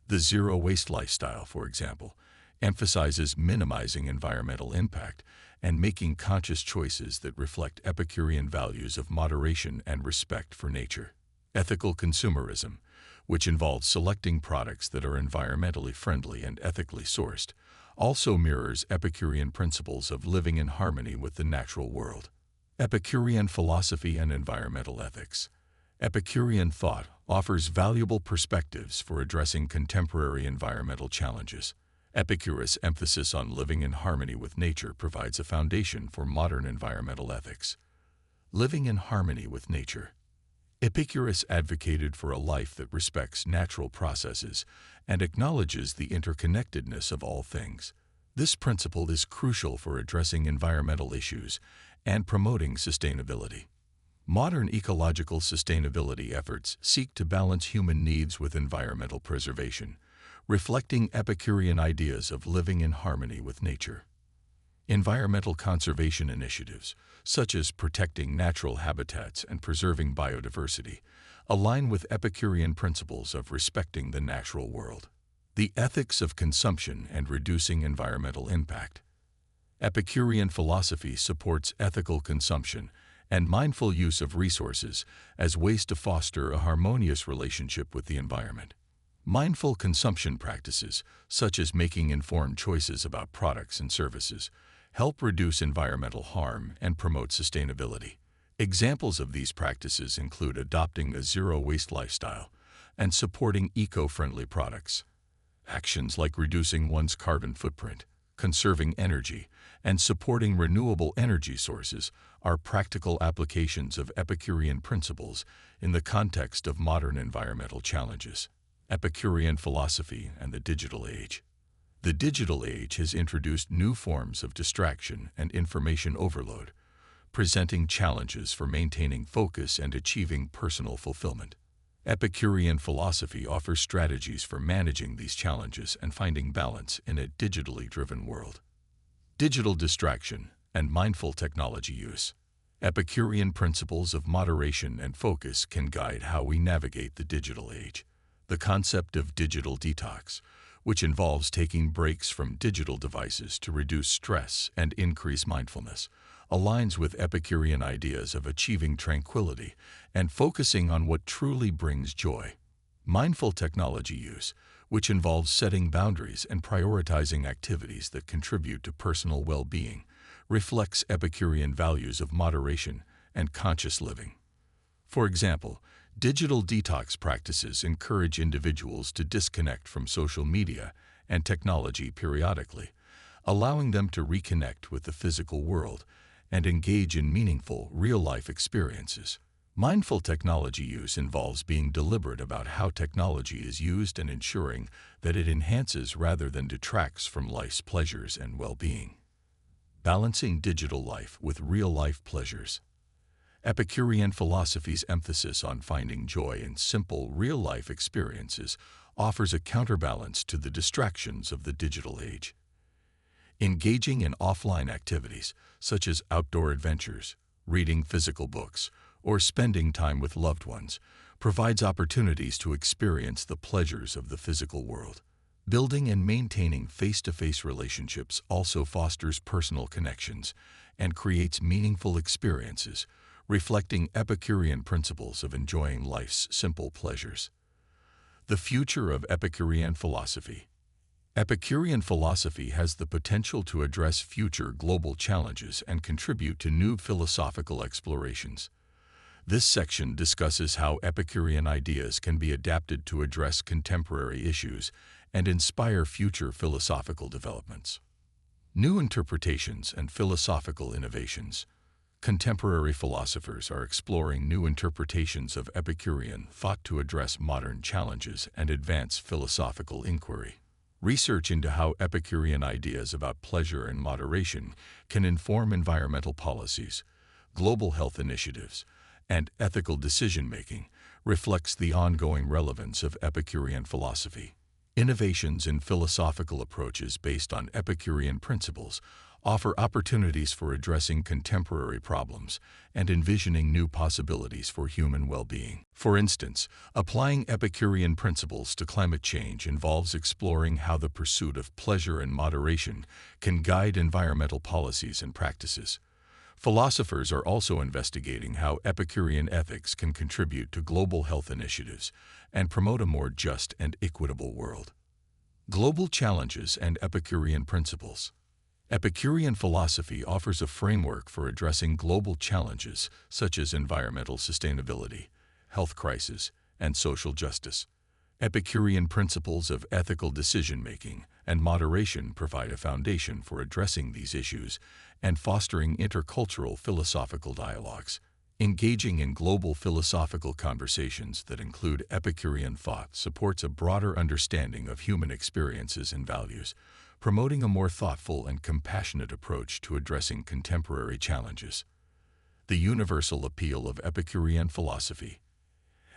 The zero-waste lifestyle, for example, emphasizes minimizing environmental impact and making conscious choices that reflect Epicurean values of moderation and respect for nature. Ethical consumerism, which involves selecting products that are environmentally friendly and ethically sourced, also mirrors Epicurean principles of living in harmony with the natural world. Epicurean philosophy and environmental ethics. Epicurean thought offers valuable perspectives for addressing contemporary environmental challenges. Epicurus' emphasis on living in harmony with nature provides a foundation for modern environmental ethics. Living in harmony with nature. Epicurus advocated for a life that respects natural processes and acknowledges the interconnectedness of all things. This principle is crucial for addressing environmental issues and promoting sustainability. Modern ecological sustainability efforts seek to balance human needs with environmental preservation, reflecting Epicurean ideas of living in harmony with nature. Environmental conservation initiatives, such as protecting natural habitats and preserving biodiversity, align with Epicurean principles of respecting the natural world. The ethics of consumption and reducing environmental impact. Epicurean philosophy supports ethical consumption and mindful use of resources as ways to foster a harmonious relationship with the environment. Mindful consumption practices, such as making informed choices about products and services, help reduce environmental harm and promote sustainability. Examples of these practices include adopting a zero-waste lifestyle and supporting eco-friendly products. Actions like reducing one's carbon footprint, conserving energy, and supporting renewable energy sources are practical applications of Epicurean principles in the context of modern environmental challenges. Epicurean philosophy and the digital age. The digital age has introduced new forms of distraction and information overload, presenting challenges for maintaining focus and achieving personal fulfillment. Epicurean philosophy offers strategies for managing these challenges and finding balance in a digitally driven world. Digital distraction and mindful technology use. Epicurean principles of moderation and focus can guide how we navigate the digital age. The concept of digital detox, which involves taking breaks from digital devices to reduce stress and increase mindfulness, aligns with Epicurean ideas of achieving tranquility and focusing on what truly brings joy. Mindful technology use, which involves setting boundaries and prioritizing activities that contribute to personal well-being, reflects Epicurean values of moderation and conscious living. For example, digital detox practices encourage individuals to disconnect from social media and technology periodically, allowing them to reconnect with the physical world and engage in meaningful, real-life experiences. Mindful technology use involves being deliberate about how technology is used and ensuring that it enhances rather than detracts from life's pleasures and well-being. Balancing digital life with real-life pleasures. Epicurean philosophy's emphasis on finding joy in simple, real-life experiences offers a counterbalance to the distractions of the digital age. Engaging in offline activities, such as outdoor adventures, reading physical books, or spending time with loved ones, provides opportunities to experience the pleasures of the physical world. Building and maintaining face-to-face relationships also fosters personal connections and creates meaningful experiences, reflecting Epicurean principles of enjoying life's simple pleasures. The future of Epicurean philosophy. Epicurean philosophy has the potential to address future global challenges and contribute to new philosophical explorations. This section discusses how Epicurean ideas can be adapted to address contemporary issues and inspire future philosophical developments. New interpretations and philosophical innovations. Contemporary philosophers are exploring new interpretations of Epicurean thought to address modern challenges and advance philosophical inquiry. Research into how Epicurean ideas about pleasure and moderation can inform environmental policies, global health initiatives, and ethical decision-making reflects the ongoing relevance of Epicurean philosophy. Innovations in philosophical approaches based on Epicurean principles offer opportunities for addressing contemporary problems and envisioning new possibilities for human well-being. For instance, applying Epicurean principles to climate change involves exploring how the pursuit of pleasure and moderation can guide environmental policies and practices. Philosophers are also investigating how Epicurean ethics can contribute to global health initiatives and promote a more just and equitable world. Global challenges and Epicurean principles. Epicurean philosophy offers a framework for addressing global challenges such as environmental sustainability, health crisis, and social justice. Epicurean principles of ethical decision-making and moderation provide a foundation for addressing these issues and fostering intercultural philosophical dialogues. Engaging in global philosophical conversations that include Epicurean thought supports a broader understanding of human experiences and values, promoting a more thoughtful and compassionate approach to addressing contemporary challenges. The universal appeal of Epicurean philosophy.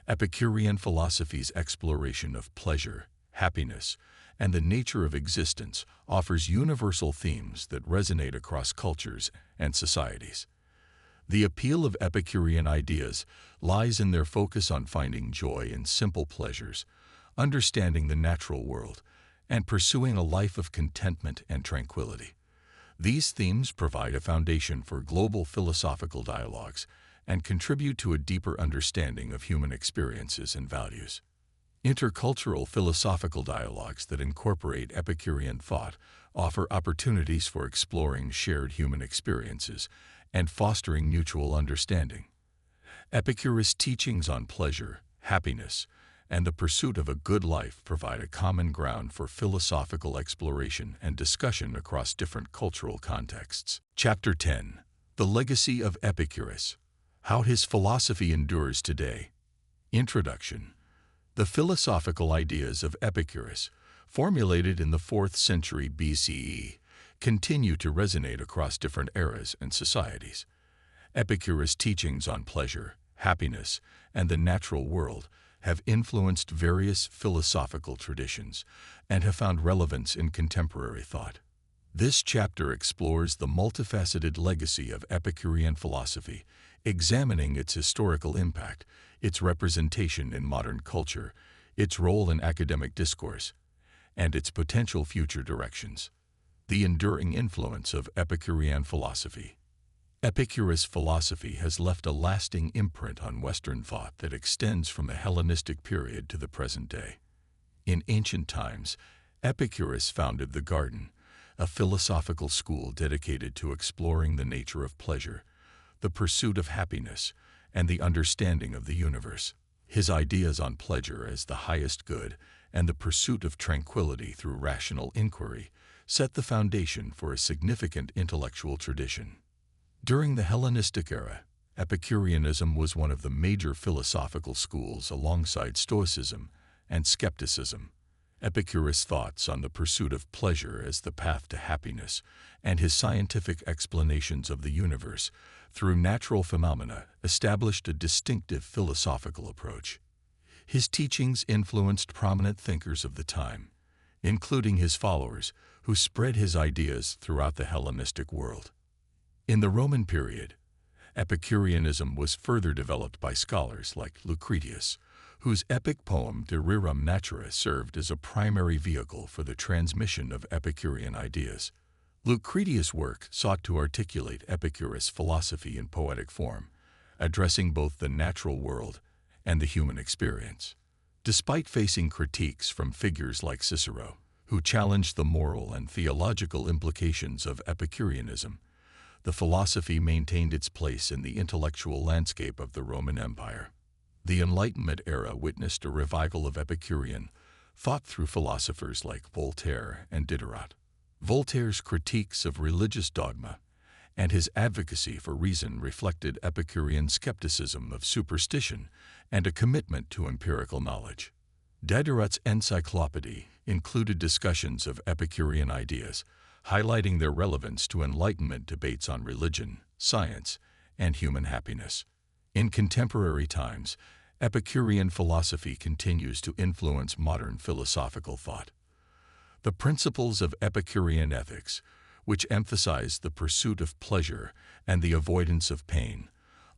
Epicurean philosophy's exploration of pleasure, happiness, and the nature of existence offers universal themes that resonate across cultures and societies. The appeal of Epicurean ideas lies in their focus on finding joy in simple pleasures, understanding the natural world, and pursuing a life of contentment and tranquility. These themes provide a foundation for global philosophical dialogues and contribute to a deeper understanding of human experiences and values. Intercultural philosophical dialogues that incorporate Epicurean thought offer opportunities for exploring shared human experiences and fostering mutual understanding. Epicurus' teachings on pleasure, happiness, and the pursuit of a good life provide a common ground for philosophical exploration and discussion across different cultural contexts. Chapter 10. The Legacy of Epicurus. How his philosophy endures today. Introduction. The philosophical ideas of Epicurus, formulated in the 4th century BCE, continue to resonate across different eras and societies. Epicurus' teachings on pleasure, happiness, and the natural world have influenced various philosophical traditions and have found relevance in contemporary thought. This chapter explores the multifaceted legacy of Epicurean philosophy, examining its historical impact, its representation in modern culture, its role in academic discourse, and its potential future directions. The enduring influence of Epicurean philosophy. Epicurus' philosophy has left a lasting imprint on Western thought that extends from the Hellenistic period to the present day. In ancient times, Epicurus founded the Garden, a philosophical school dedicated to exploring the nature of pleasure, the pursuit of happiness, and the understanding of the universe. His ideas on pleasure as the highest good and the pursuit of tranquility through rational inquiry set the foundation for a significant intellectual tradition. During the Hellenistic era, Epicureanism was one of the major philosophical schools alongside Stoicism and skepticism. Epicurus' thoughts on the pursuit of pleasure as the path to happiness and his scientific explanations of the universe through natural phenomena established a distinctive philosophical approach. His teachings influenced prominent thinkers of the time, including his followers, who spread his ideas throughout the Hellenistic world. In the Roman period, Epicureanism was further developed by scholars like Lucretius, whose epic poem De Rerum Natura served as a primary vehicle for the transmission of Epicurean ideas. Lucretius' work sought to articulate Epicurus' philosophy in poetic form, addressing both the natural world and the human experience. Despite facing critiques from figures like Cicero, who challenged the moral and theological implications of Epicureanism, the philosophy maintained its place in the intellectual landscape of the Roman Empire. The Enlightenment era witnessed a revival of Epicurean thought through philosophers like Voltaire and Diderot. Voltaire's critiques of religious dogma and his advocacy for reason reflected Epicurean skepticism of superstition and a commitment to empirical knowledge. Diderot's encyclopédie included discussions of Epicurean ideas, highlighting their relevance to Enlightenment debates on religion, science, and human happiness. In contemporary times, Epicurean philosophy continues to influence modern philosophical thought. The principles of Epicurean ethics, which emphasize the pursuit of pleasure and the avoidance of pain,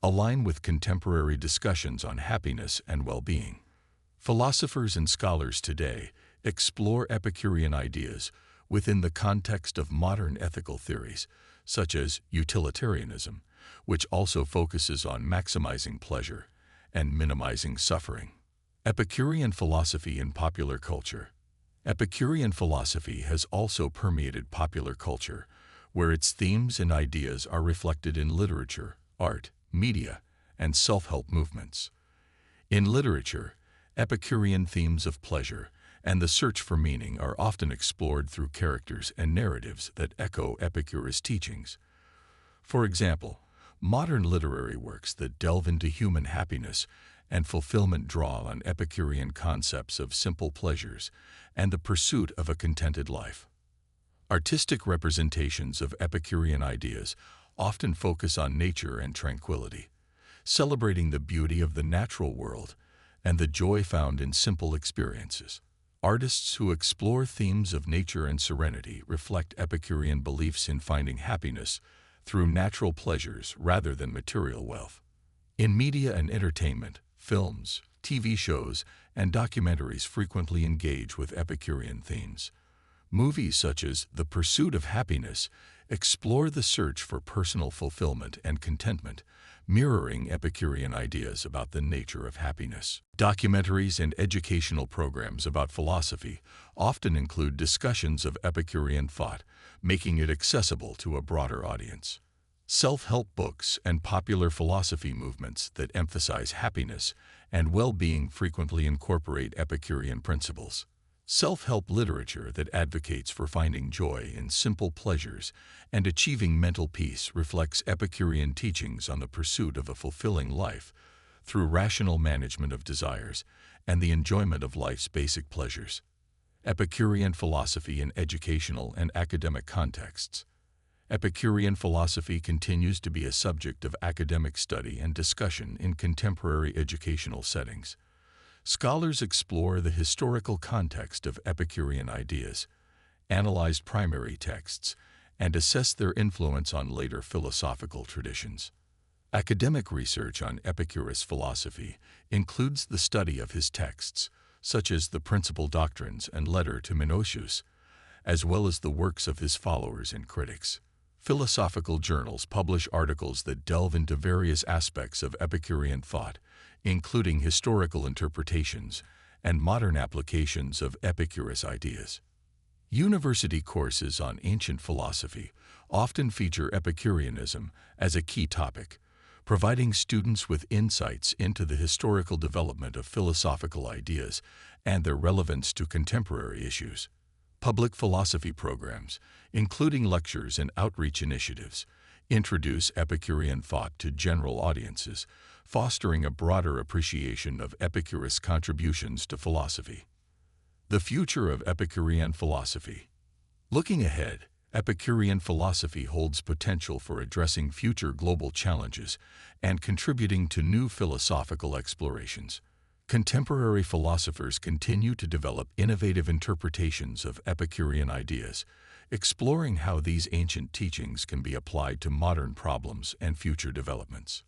align with contemporary discussions on happiness and well-being. Philosophers and scholars today explore Epicurean ideas within the context of modern ethical theories, such as utilitarianism, which also focuses on maximizing pleasure and minimizing suffering. Epicurean philosophy in popular culture. Epicurean philosophy has also permeated popular culture, where its themes and ideas are reflected in literature, art, media, and self-help movements. In literature, Epicurean themes of pleasure and the search for meaning are often explored through characters and narratives that echo Epicurus' teachings. For example, modern literary works that delve into human happiness and fulfillment draw on Epicurean concepts of simple pleasures and the pursuit of a contented life. Artistic representations of Epicurean ideas often focus on nature and tranquility, celebrating the beauty of the natural world and the joy found in simple experiences. Artists who explore themes of nature and serenity reflect Epicurean beliefs in finding happiness through natural pleasures rather than material wealth. In media and entertainment, films, TV shows, and documentaries frequently engage with Epicurean themes. Movies such as The Pursuit of Happiness explore the search for personal fulfillment and contentment, mirroring Epicurean ideas about the nature of happiness. Documentaries and educational programs about philosophy often include discussions of Epicurean thought, making it accessible to a broader audience. Self-help books and popular philosophy movements that emphasize happiness and well-being frequently incorporate Epicurean principles. Self-help literature that advocates for finding joy in simple pleasures and achieving mental peace reflects Epicurean teachings on the pursuit of a fulfilling life through rational management of desires and the enjoyment of life's basic pleasures. Epicurean philosophy in educational and academic contexts. Epicurean philosophy continues to be a subject of academic study and discussion in contemporary educational settings. Scholars explore the historical context of Epicurean ideas, analyze primary texts, and assess their influence on later philosophical traditions. Academic research on Epicurus' philosophy includes the study of his texts, such as the Principal Doctrines and Letter to Menoetius, as well as the works of his followers and critics. Philosophical journals publish articles that delve into various aspects of Epicurean thought, including historical interpretations and modern applications of Epicurus' ideas. University courses on ancient philosophy often feature Epicureanism as a key topic, providing students with insights into the historical development of philosophical ideas and their relevance to contemporary issues. Public philosophy programs, including lectures and outreach initiatives, introduce Epicurean thought to general audiences, fostering a broader appreciation of Epicurus' contributions to philosophy. The future of Epicurean philosophy. Looking ahead, Epicurean philosophy holds potential for addressing future global challenges and contributing to new philosophical explorations. Contemporary philosophers continue to develop innovative interpretations of Epicurean ideas, exploring how these ancient teachings can be applied to modern problems and future developments.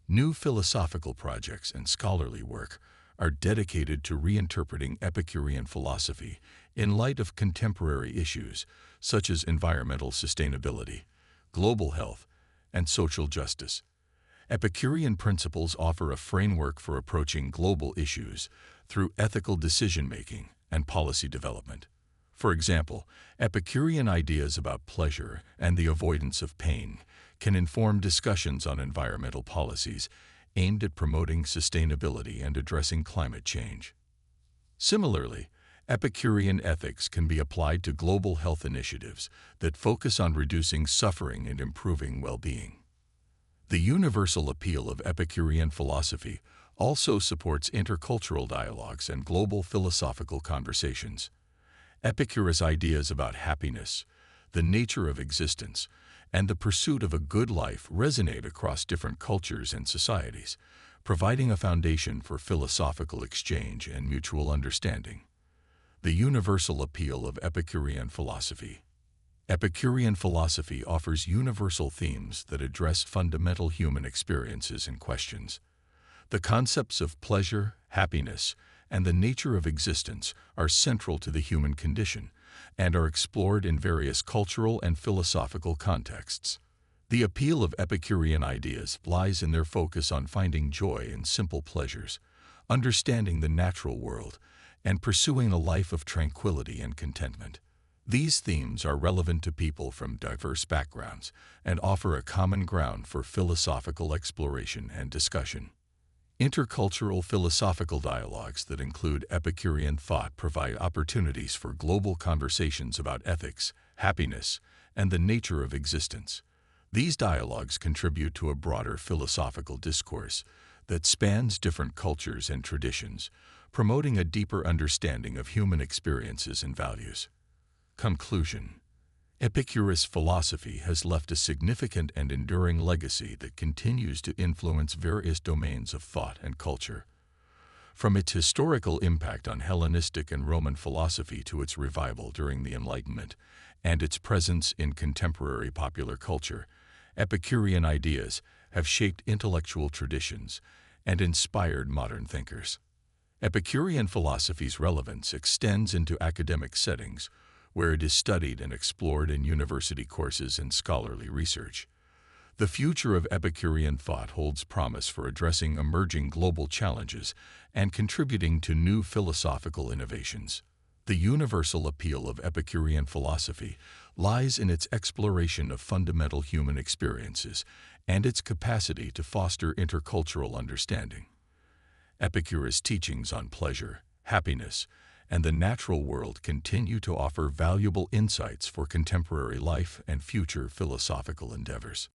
New philosophical projects and scholarly work are dedicated to reinterpreting Epicurean philosophy in light of contemporary issues such as environmental sustainability, global health, and social justice. Epicurean principles offer a framework for approaching global issues through ethical decision-making and policy development. For example, Epicurean ideas about pleasure and the avoidance of pain can inform discussions on environmental policies aimed at promoting sustainability and addressing climate change. Similarly, Epicurean ethics can be applied to global health initiatives that focus on reducing suffering and improving well-being. The universal appeal of Epicurean philosophy also supports intercultural dialogues and global philosophical conversations. Epicurus' ideas about happiness, the nature of existence, and the pursuit of a good life resonate across different cultures and societies, providing a foundation for philosophical exchange and mutual understanding. The universal appeal of Epicurean philosophy. Epicurean philosophy offers universal themes that address fundamental human experiences and questions. The concepts of pleasure, happiness, and the nature of existence are central to the human condition and are explored in various cultural and philosophical contexts. The appeal of Epicurean ideas lies in their focus on finding joy in simple pleasures, understanding the natural world, and pursuing a life of tranquility and contentment. These themes are relevant to people from diverse backgrounds and offer a common ground for philosophical exploration and discussion. Intercultural philosophical dialogues that include Epicurean thought provide opportunities for global conversations about ethics, happiness, and the nature of existence. These dialogues contribute to a broader philosophical discourse that spans different cultures and traditions, promoting a deeper understanding of human experiences and values. Conclusion. Epicurus' philosophy has left a significant and enduring legacy that continues to influence various domains of thought and culture. From its historical impact on Hellenistic and Roman philosophy to its revival during the Enlightenment and its presence in contemporary popular culture, Epicurean ideas have shaped intellectual traditions and inspired modern thinkers. Epicurean philosophy's relevance extends into academic settings, where it is studied and explored in university courses and scholarly research. The future of Epicurean thought holds promise for addressing emerging global challenges and contributing to new philosophical innovations. The universal appeal of Epicurean philosophy lies in its exploration of fundamental human experiences and its capacity to foster intercultural understanding. Epicurus' teachings on pleasure, happiness, and the natural world continue to offer valuable insights for contemporary life and future philosophical endeavors.